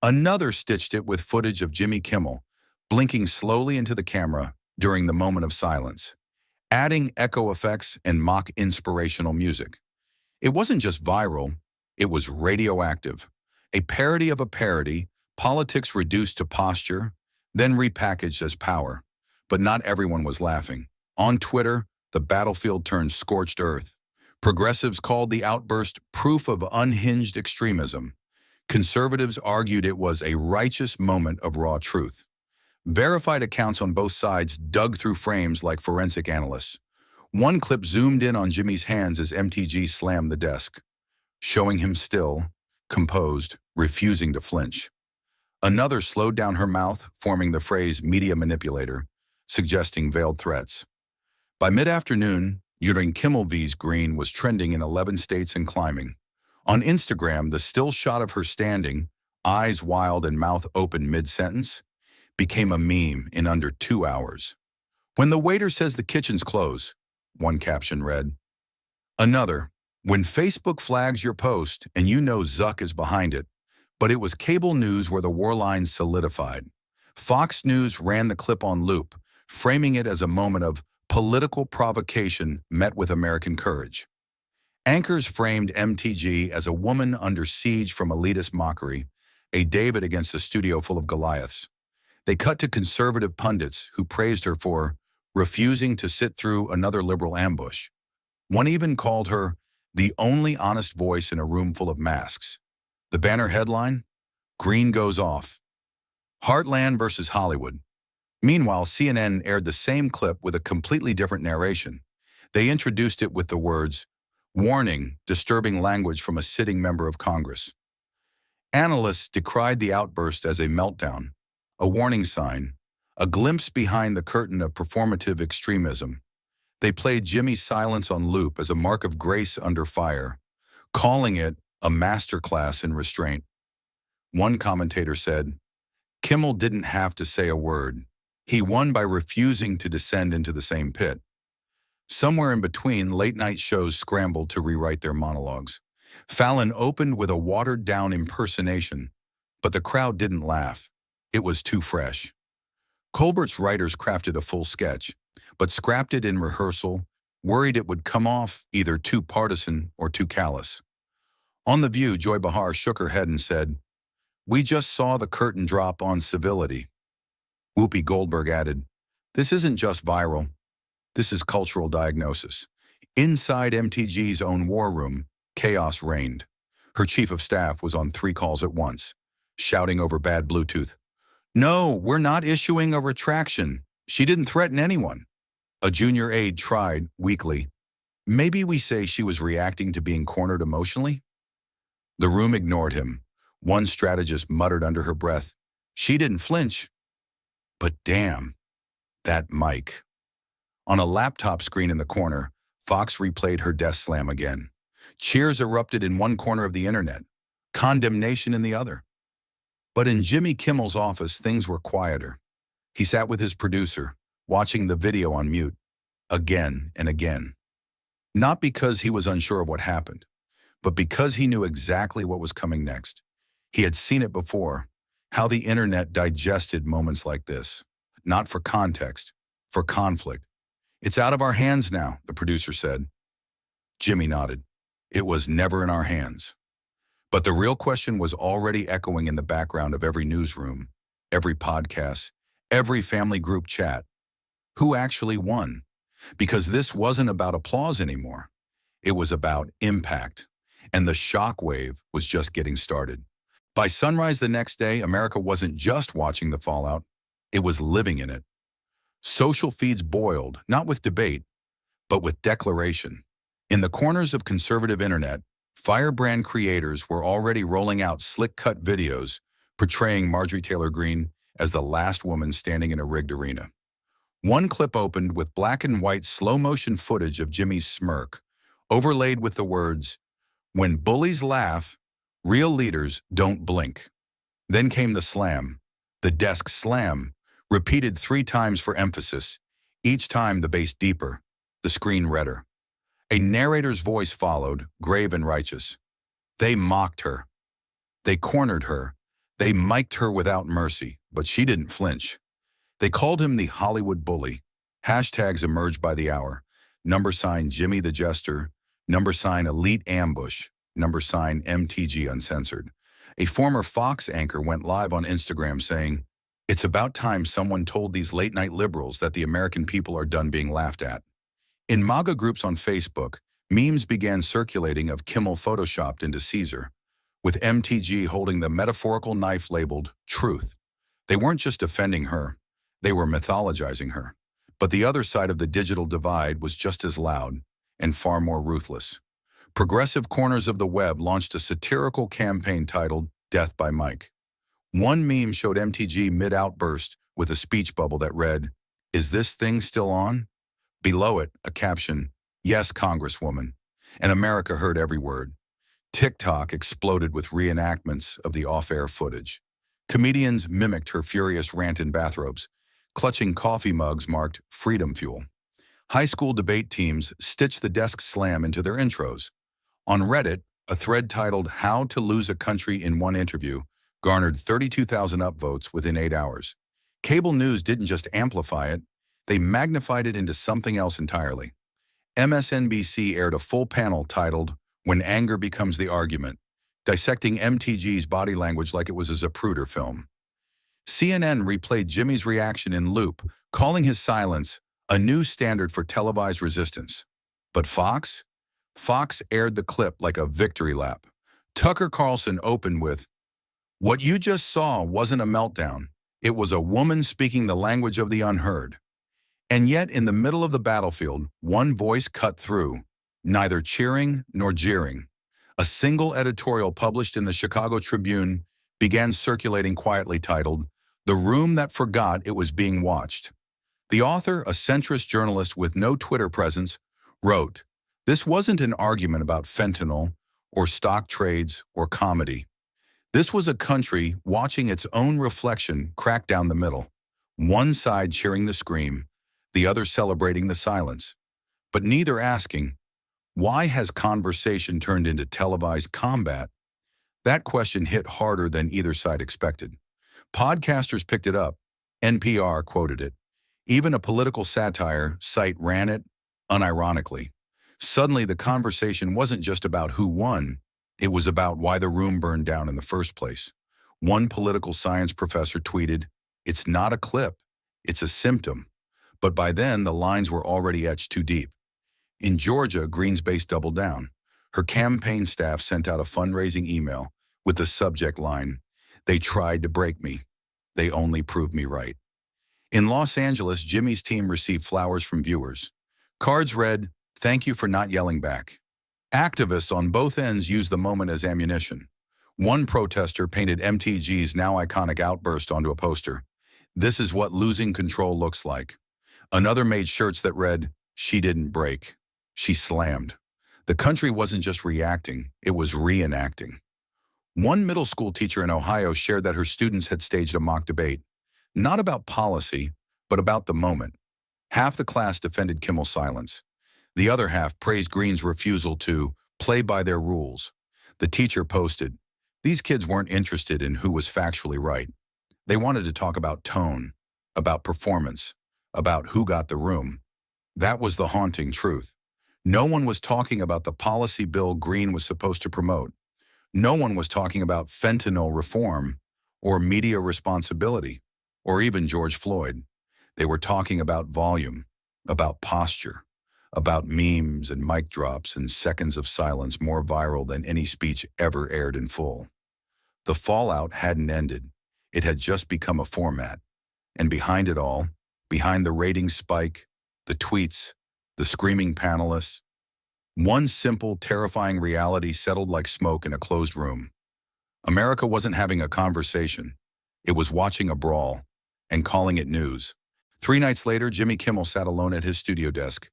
Another stitched it with footage of Jimmy Kimmel, blinking slowly into the camera during the moment of silence, adding echo effects and mock inspirational music. It wasn't just viral, it was radioactive. A parody of a parody, politics reduced to posture, then repackaged as power. But not everyone was laughing. On Twitter, the battlefield turned scorched earth. Progressives called the outburst proof of unhinged extremism. Conservatives argued it was a righteous moment of raw truth. Verified accounts on both sides dug through frames like forensic analysts. One clip zoomed in on Jimmy's hands as MTG slammed the desk, showing him still, composed, refusing to flinch. Another slowed down her mouth, forming the phrase media manipulator, suggesting veiled threats. By mid-afternoon, Urine Kimmel vs. Green was trending in 11 states and climbing. On Instagram, the still shot of her standing, eyes wild and mouth open mid-sentence, became a meme in under 2 hours. When the waiter says the kitchen's closed, one caption read. Another, when Facebook flags your post and you know Zuck is behind it, but it was cable news where the war lines solidified. Fox News ran the clip on loop, framing it as a moment of political provocation met with American courage. Anchors framed MTG as a woman under siege from elitist mockery, a David against a studio full of Goliaths. They cut to conservative pundits who praised her for refusing to sit through another liberal ambush. One even called her the only honest voice in a room full of masks. The banner headline? Green goes off. Heartland versus Hollywood. Meanwhile, CNN aired the same clip with a completely different narration. They introduced it with the words, "Warning, disturbing language from a sitting member of Congress." Analysts decried the outburst as a meltdown, a warning sign, a glimpse behind the curtain of performative extremism. They played Jimmy's silence on loop as a mark of grace under fire, calling it a masterclass in restraint. One commentator said, Kimmel didn't have to say a word. He won by refusing to descend into the same pit. Somewhere in between, late-night shows scrambled to rewrite their monologues. Fallon opened with a watered-down impersonation, but the crowd didn't laugh. It was too fresh. Colbert's writers crafted a full sketch, but scrapped it in rehearsal, worried it would come off either too partisan or too callous. On The View, Joy Behar shook her head and said, "We just saw the curtain drop on civility." Whoopi Goldberg added, "This isn't just viral. This is cultural diagnosis." Inside MTG's own war room, chaos reigned. Her chief of staff was on 3 calls at once, shouting over bad Bluetooth, "No, we're not issuing a retraction. She didn't threaten anyone." A junior aide tried, weakly, "Maybe we say she was reacting to being cornered emotionally?" The room ignored him. One strategist muttered under her breath, "She didn't flinch." But damn, that mic. On a laptop screen in the corner, Fox replayed her desk slam again. Cheers erupted in one corner of the internet, condemnation in the other. But in Jimmy Kimmel's office, things were quieter. He sat with his producer, watching the video on mute, again and again. Not because he was unsure of what happened, but because he knew exactly what was coming next. He had seen it before, how the internet digested moments like this. Not for context, for conflict. "It's out of our hands now," the producer said. Jimmy nodded. It was never in our hands. But the real question was already echoing in the background of every newsroom, every podcast, every family group chat. Who actually won? Because this wasn't about applause anymore. It was about impact. And the shockwave was just getting started. By sunrise the next day, America wasn't just watching the fallout, it was living in it. Social feeds boiled, not with debate, but with declaration. In the corners of conservative internet, firebrand creators were already rolling out slick-cut videos portraying Marjorie Taylor Greene as the last woman standing in a rigged arena. One clip opened with black and white slow-motion footage of Jimmy's smirk, overlaid with the words, "When bullies laugh, real leaders don't blink." Then came the slam, the desk slam, repeated 3 times for emphasis, each time the bass deeper, the screen redder. A narrator's voice followed, grave and righteous. They mocked her. They cornered her. They mic'd her without mercy, but she didn't flinch. They called him the Hollywood bully. Hashtags emerged by the hour. # Jimmy the Jester, # Elite Ambush, # MTG Uncensored. A former Fox anchor went live on Instagram saying, "It's about time someone told these late-night liberals that the American people are done being laughed at." In MAGA groups on Facebook, memes began circulating of Kimmel photoshopped into Caesar, with MTG holding the metaphorical knife labeled truth. They weren't just defending her, they were mythologizing her. But the other side of the digital divide was just as loud and far more ruthless. Progressive corners of the web launched a satirical campaign titled Death by Mike. One meme showed MTG mid-outburst with a speech bubble that read, "Is this thing still on?" Below it, a caption, "Yes, Congresswoman," and America heard every word. TikTok exploded with reenactments of the off-air footage. Comedians mimicked her furious rant in bathrobes, clutching coffee mugs marked Freedom Fuel. High school debate teams stitched the desk slam into their intros. On Reddit, a thread titled "How to Lose a Country in One Interview" garnered 32,000 upvotes within 8 hours. Cable news didn't just amplify it, they magnified it into something else entirely. MSNBC aired a full panel titled "When Anger Becomes the Argument," dissecting MTG's body language like it was a Zapruder film. CNN replayed Jimmy's reaction in loop, calling his silence a new standard for televised resistance. But Fox? Fox aired the clip like a victory lap. Tucker Carlson opened with, "What you just saw wasn't a meltdown. It was a woman speaking the language of the unheard." And yet, in the middle of the battlefield, one voice cut through, neither cheering nor jeering. A single editorial published in the Chicago Tribune began circulating quietly titled, "The Room That Forgot It Was Being Watched." The author, a centrist journalist with no Twitter presence, wrote, "This wasn't an argument about fentanyl or stock trades or comedy. This was a country watching its own reflection crack down the middle, one side cheering the scream, the other celebrating the silence, but neither asking, why has conversation turned into televised combat?" That question hit harder than either side expected. Podcasters picked it up. NPR quoted it. Even a political satire site ran it, unironically. Suddenly, the conversation wasn't just about who won, it was about why the room burned down in the first place. One political science professor tweeted, "It's not a clip, it's a symptom." But by then, the lines were already etched too deep. In Georgia, Greene's base doubled down. Her campaign staff sent out a fundraising email with the subject line, "They tried to break me. They only proved me right." In Los Angeles, Jimmy's team received flowers from viewers. Cards read, "Thank you for not yelling back." Activists on both ends used the moment as ammunition. One protester painted MTG's now iconic outburst onto a poster. "This is what losing control looks like." Another made shirts that read, "She didn't break. She slammed." The country wasn't just reacting, it was reenacting. One middle school teacher in Ohio shared that her students had staged a mock debate, not about policy, but about the moment. Half the class defended Kimmel's silence. The other half praised Green's refusal to play by their rules. The teacher posted, "These kids weren't interested in who was factually right. They wanted to talk about tone, about performance, about who got the room." That was the haunting truth. No one was talking about the policy bill Green was supposed to promote. No one was talking about fentanyl reform or media responsibility or even George Floyd. They were talking about volume, about posture, about memes and mic drops and seconds of silence more viral than any speech ever aired in full. The fallout hadn't ended. It had just become a format. And behind it all, behind the ratings spike, the tweets, the screaming panelists, one simple, terrifying reality settled like smoke in a closed room. America wasn't having a conversation. It was watching a brawl and calling it news. 3 nights later, Jimmy Kimmel sat alone at his studio desk.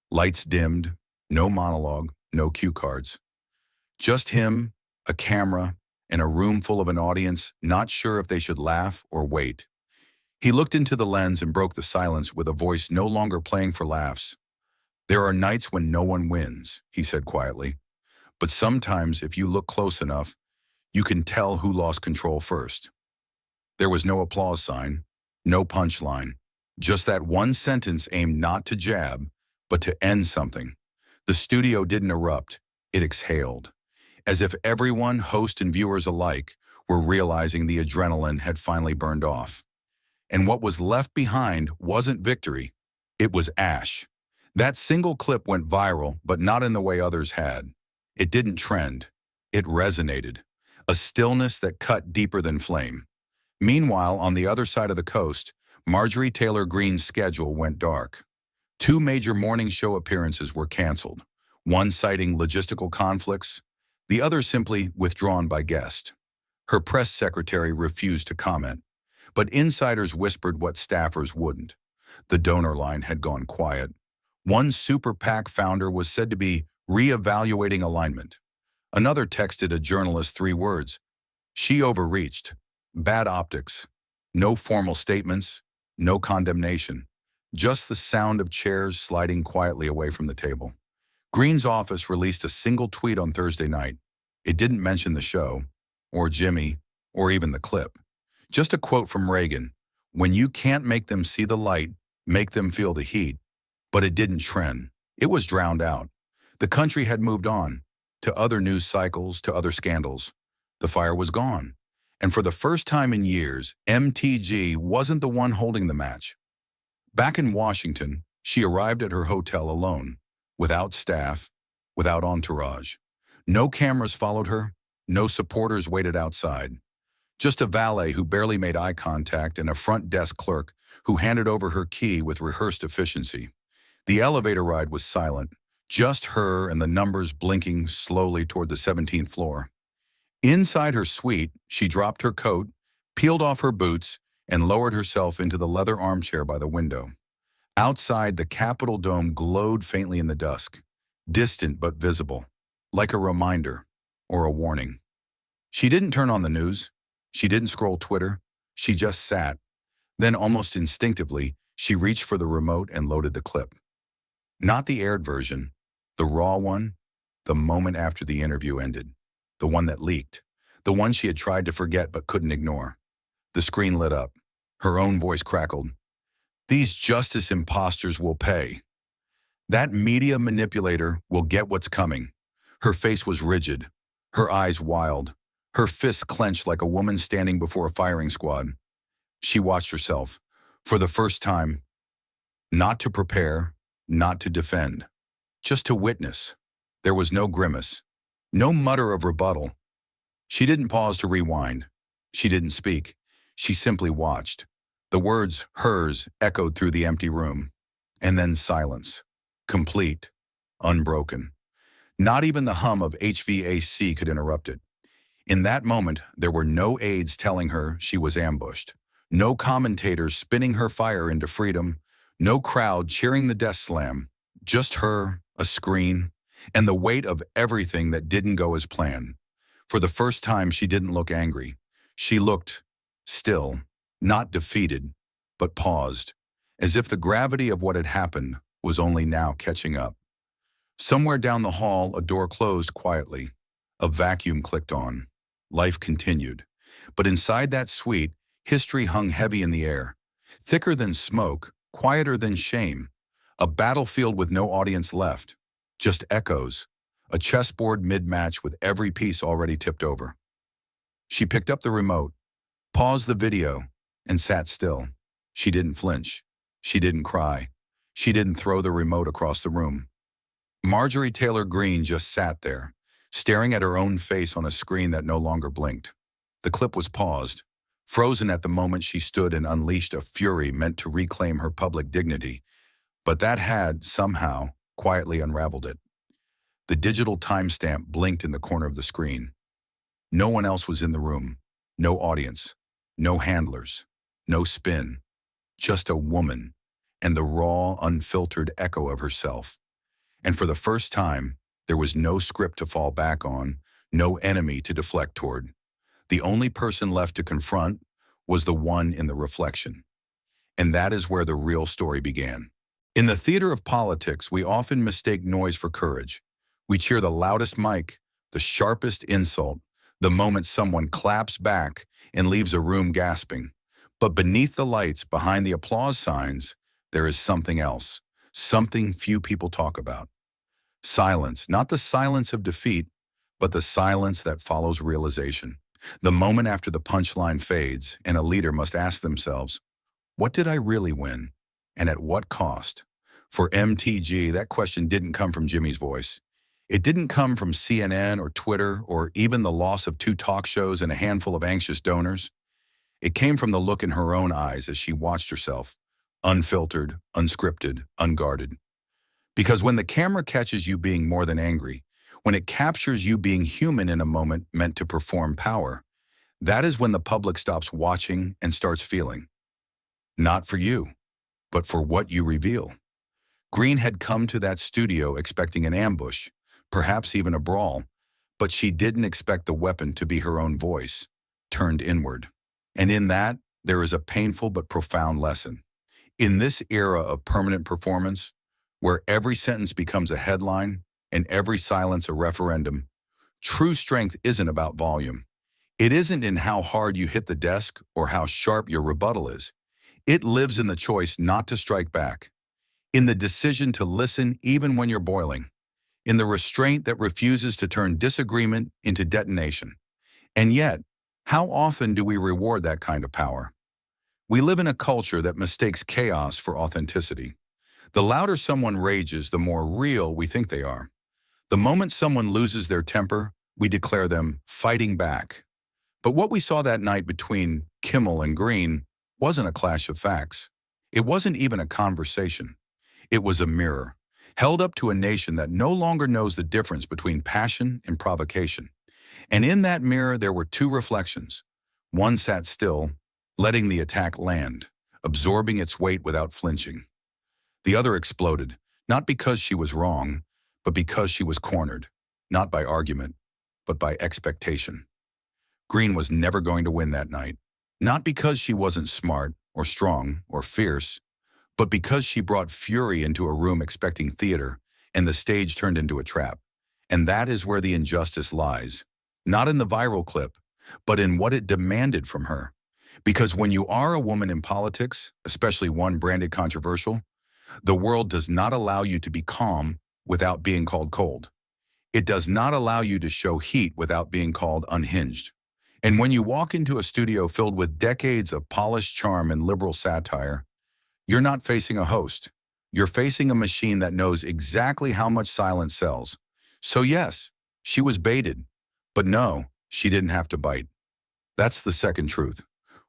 Lights dimmed, no monologue, no cue cards. Just him, a camera, and a room full of an audience not sure if they should laugh or wait. He looked into the lens and broke the silence with a voice no longer playing for laughs. "There are nights when no one wins," he said quietly. "But sometimes, if you look close enough, you can tell who lost control first." There was no applause sign, no punchline, just that one sentence aimed not to jab, but to end something. The studio didn't erupt, it exhaled, as if everyone, host and viewers alike, were realizing the adrenaline had finally burned off. And what was left behind wasn't victory, it was ash. That single clip went viral, but not in the way others had. It didn't trend. It resonated. A stillness that cut deeper than flame. Meanwhile, on the other side of the coast, Marjorie Taylor Greene's schedule went dark. 2 major morning show appearances were canceled, one citing logistical conflicts, the other simply withdrawn by guest. Her press secretary refused to comment, but insiders whispered what staffers wouldn't. The donor line had gone quiet. One super PAC founder was said to be re-evaluating alignment. Another texted a journalist 3 words: "She overreached. Bad optics." No formal statements, no condemnation, just the sound of chairs sliding quietly away from the table. Green's office released a single tweet on Thursday night. It didn't mention the show, or Jimmy, or even the clip. Just a quote from Reagan: "When you can't make them see the light, make them feel the heat." But it didn't trend. It was drowned out. The country had moved on, to other news cycles, to other scandals. The fire was gone. And for the first time in years, MTG wasn't the one holding the match. Back in Washington, she arrived at her hotel alone, without staff, without entourage. No cameras followed her, no supporters waited outside. Just a valet who barely made eye contact and a front desk clerk who handed over her key with rehearsed efficiency. The elevator ride was silent, just her and the numbers blinking slowly toward the 17th floor. Inside her suite, she dropped her coat, peeled off her boots, and lowered herself into the leather armchair by the window. Outside, the Capitol dome glowed faintly in the dusk, distant but visible, like a reminder or a warning. She didn't turn on the news. She didn't scroll Twitter. She just sat. Then, almost instinctively, she reached for the remote and loaded the clip. Not the aired version, the raw one, the moment after the interview ended, the one that leaked, the one she had tried to forget but couldn't ignore. The screen lit up. Her own voice crackled. "These justice imposters will pay. That media manipulator will get what's coming." Her face was rigid, her eyes wild, her fists clenched like a woman standing before a firing squad. She watched herself, for the first time, not to prepare, not to defend, just to witness. There was no grimace, no mutter of rebuttal. She didn't pause to rewind. She didn't speak. She simply watched. The words, hers, echoed through the empty room. And then silence. Complete. Unbroken. Not even the hum of HVAC could interrupt it. In that moment, there were no aides telling her she was ambushed. No commentators spinning her fire into freedom. No crowd cheering the desk slam. Just her, a screen, and the weight of everything that didn't go as planned. For the first time, she didn't look angry. She looked still, not defeated, but paused, as if the gravity of what had happened was only now catching up. Somewhere down the hall, a door closed quietly. A vacuum clicked on. Life continued. But inside that suite, history hung heavy in the air. Thicker than smoke, quieter than shame. A battlefield with no audience left. Just echoes. A chessboard mid-match with every piece already tipped over. She picked up the remote, paused the video, and sat still. She didn't flinch. She didn't cry. She didn't throw the remote across the room. Marjorie Taylor Greene just sat there, staring at her own face on a screen that no longer blinked. The clip was paused, frozen at the moment she stood and unleashed a fury meant to reclaim her public dignity, but that had, somehow, quietly unraveled it. The digital timestamp blinked in the corner of the screen. No one else was in the room. No audience. No handlers. No spin. Just a woman, and the raw, unfiltered echo of herself. And for the first time, there was no script to fall back on, no enemy to deflect toward. The only person left to confront was the one in the reflection. And that is where the real story began. In the theater of politics, we often mistake noise for courage. We cheer the loudest mic, the sharpest insult, the moment someone claps back and leaves a room gasping. But beneath the lights, behind the applause signs, there is something else, something few people talk about. Silence, not the silence of defeat, but the silence that follows realization. The moment after the punchline fades and a leader must ask themselves, what did I really win? And at what cost? For MTG, that question didn't come from Jimmy's voice. It didn't come from CNN or Twitter or even the loss of 2 talk shows and a handful of anxious donors. It came from the look in her own eyes as she watched herself, unfiltered, unscripted, unguarded. Because when the camera catches you being more than angry, when it captures you being human in a moment meant to perform power, that is when the public stops watching and starts feeling. Not for you, but for what you reveal. Greene had come to that studio expecting an ambush, perhaps even a brawl, but she didn't expect the weapon to be her own voice, turned inward. And in that, there is a painful but profound lesson. In this era of permanent performance, where every sentence becomes a headline and every silence a referendum, true strength isn't about volume. It isn't in how hard you hit the desk or how sharp your rebuttal is. It lives in the choice not to strike back, in the decision to listen even when you're boiling, in the restraint that refuses to turn disagreement into detonation. And yet, how often do we reward that kind of power? We live in a culture that mistakes chaos for authenticity. The louder someone rages, the more real we think they are. The moment someone loses their temper, we declare them fighting back. But what we saw that night between Kimmel and Greene wasn't a clash of facts. It wasn't even a conversation. It was a mirror, held up to a nation that no longer knows the difference between passion and provocation. And in that mirror, there were 2 reflections. One sat still, letting the attack land, absorbing its weight without flinching. The other exploded, not because she was wrong, but because she was cornered, not by argument, but by expectation. Greene was never going to win that night, not because she wasn't smart or strong or fierce, but because she brought fury into a room expecting theater, and the stage turned into a trap. And that is where the injustice lies, not in the viral clip, but in what it demanded from her. Because when you are a woman in politics, especially one branded controversial, the world does not allow you to be calm without being called cold. It does not allow you to show heat without being called unhinged. And when you walk into a studio filled with decades of polished charm and liberal satire, you're not facing a host. You're facing a machine that knows exactly how much silence sells. So yes, she was baited, but no, she didn't have to bite. That's the second truth.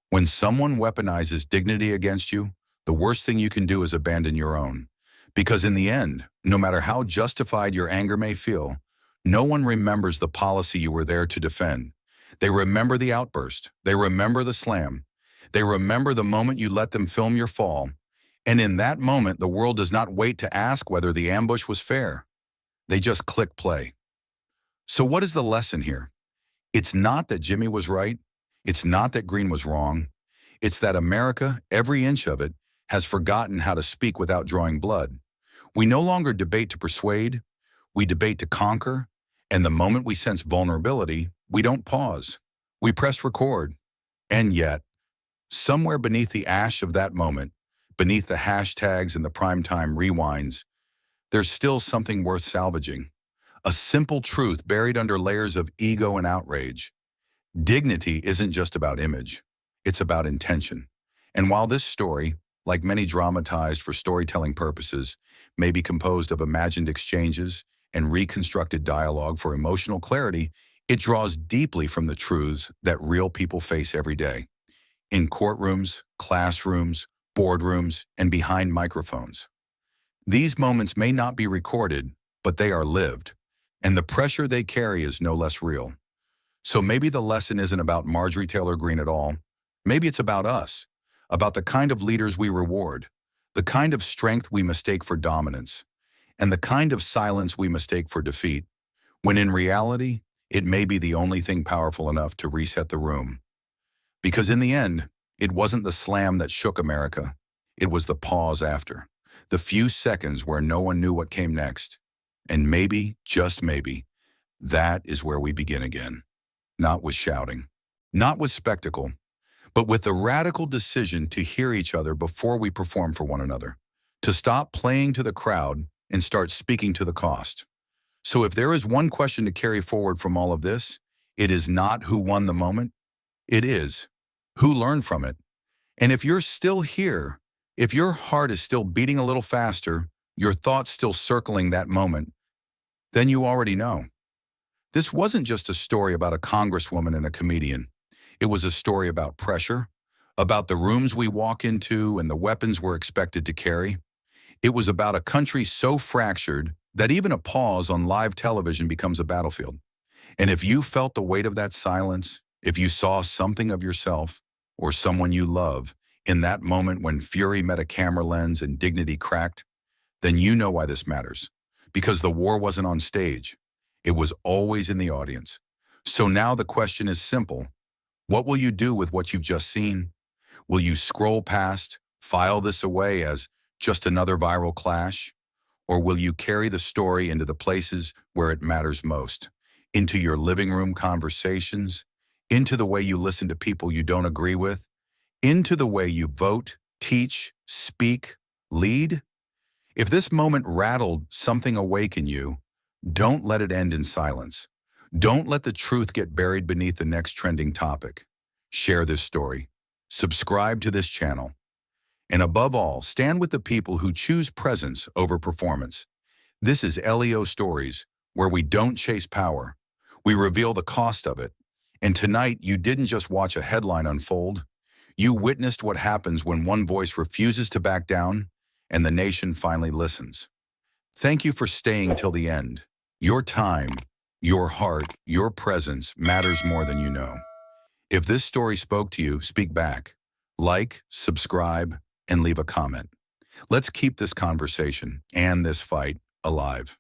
When someone weaponizes dignity against you, the worst thing you can do is abandon your own. Because in the end, no matter how justified your anger may feel, no one remembers the policy you were there to defend. They remember the outburst. They remember the slam. They remember the moment you let them film your fall. And in that moment, the world does not wait to ask whether the ambush was fair. They just click play. So what is the lesson here? It's not that Jimmy was right. It's not that Greene was wrong. It's that America, every inch of it, has forgotten how to speak without drawing blood. We no longer debate to persuade. We debate to conquer, and the moment we sense vulnerability, we don't pause. We press record. And yet, somewhere beneath the ash of that moment, beneath the hashtags and the primetime rewinds, there's still something worth salvaging. A simple truth buried under layers of ego and outrage. Dignity isn't just about image. It's about intention. And while this story, like many dramatized for storytelling purposes, may be composed of imagined exchanges and reconstructed dialogue for emotional clarity, it draws deeply from the truths that real people face every day. In courtrooms, classrooms, boardrooms, and behind microphones. These moments may not be recorded, but they are lived, and the pressure they carry is no less real. So maybe the lesson isn't about Marjorie Taylor Greene at all. Maybe it's about us, about the kind of leaders we reward, the kind of strength we mistake for dominance, and the kind of silence we mistake for defeat, when in reality, it may be the only thing powerful enough to reset the room. Because in the end, it wasn't the slam that shook America. It was the pause after, the few seconds where no one knew what came next. And maybe, just maybe, that is where we begin again. Not with shouting, not with spectacle, but with the radical decision to hear each other before we perform for one another, to stop playing to the crowd and start speaking to the cost. So if there is one question to carry forward from all of this, it is not who won the moment, it is who learned from it. And if you're still here, if your heart is still beating a little faster, your thoughts still circling that moment, then you already know. This wasn't just a story about a congresswoman and a comedian. It was a story about pressure, about the rooms we walk into and the weapons we're expected to carry. It was about a country so fractured that even a pause on live television becomes a battlefield. And if you felt the weight of that silence, if you saw something of yourself or someone you love in that moment when fury met a camera lens and dignity cracked, then you know why this matters. Because the war wasn't on stage. It was always in the audience. So now the question is simple. What will you do with what you've just seen? Will you scroll past, file this away as just another viral clash? Or will you carry the story into the places where it matters most? Into your living room conversations? Into the way you listen to people you don't agree with? Into the way you vote, teach, speak, lead? If this moment rattled something awake in you, don't let it end in silence. Don't let the truth get buried beneath the next trending topic. Share this story. Subscribe to this channel. And above all, stand with the people who choose presence over performance. This is LEO Stories, where we don't chase power. We reveal the cost of it. And tonight, you didn't just watch a headline unfold. You witnessed what happens when one voice refuses to back down and the nation finally listens. Thank you for staying till the end. Your time, your heart, your presence matters more than you know. If this story spoke to you, speak back. Like, subscribe, and leave a comment. Let's keep this conversation and this fight alive.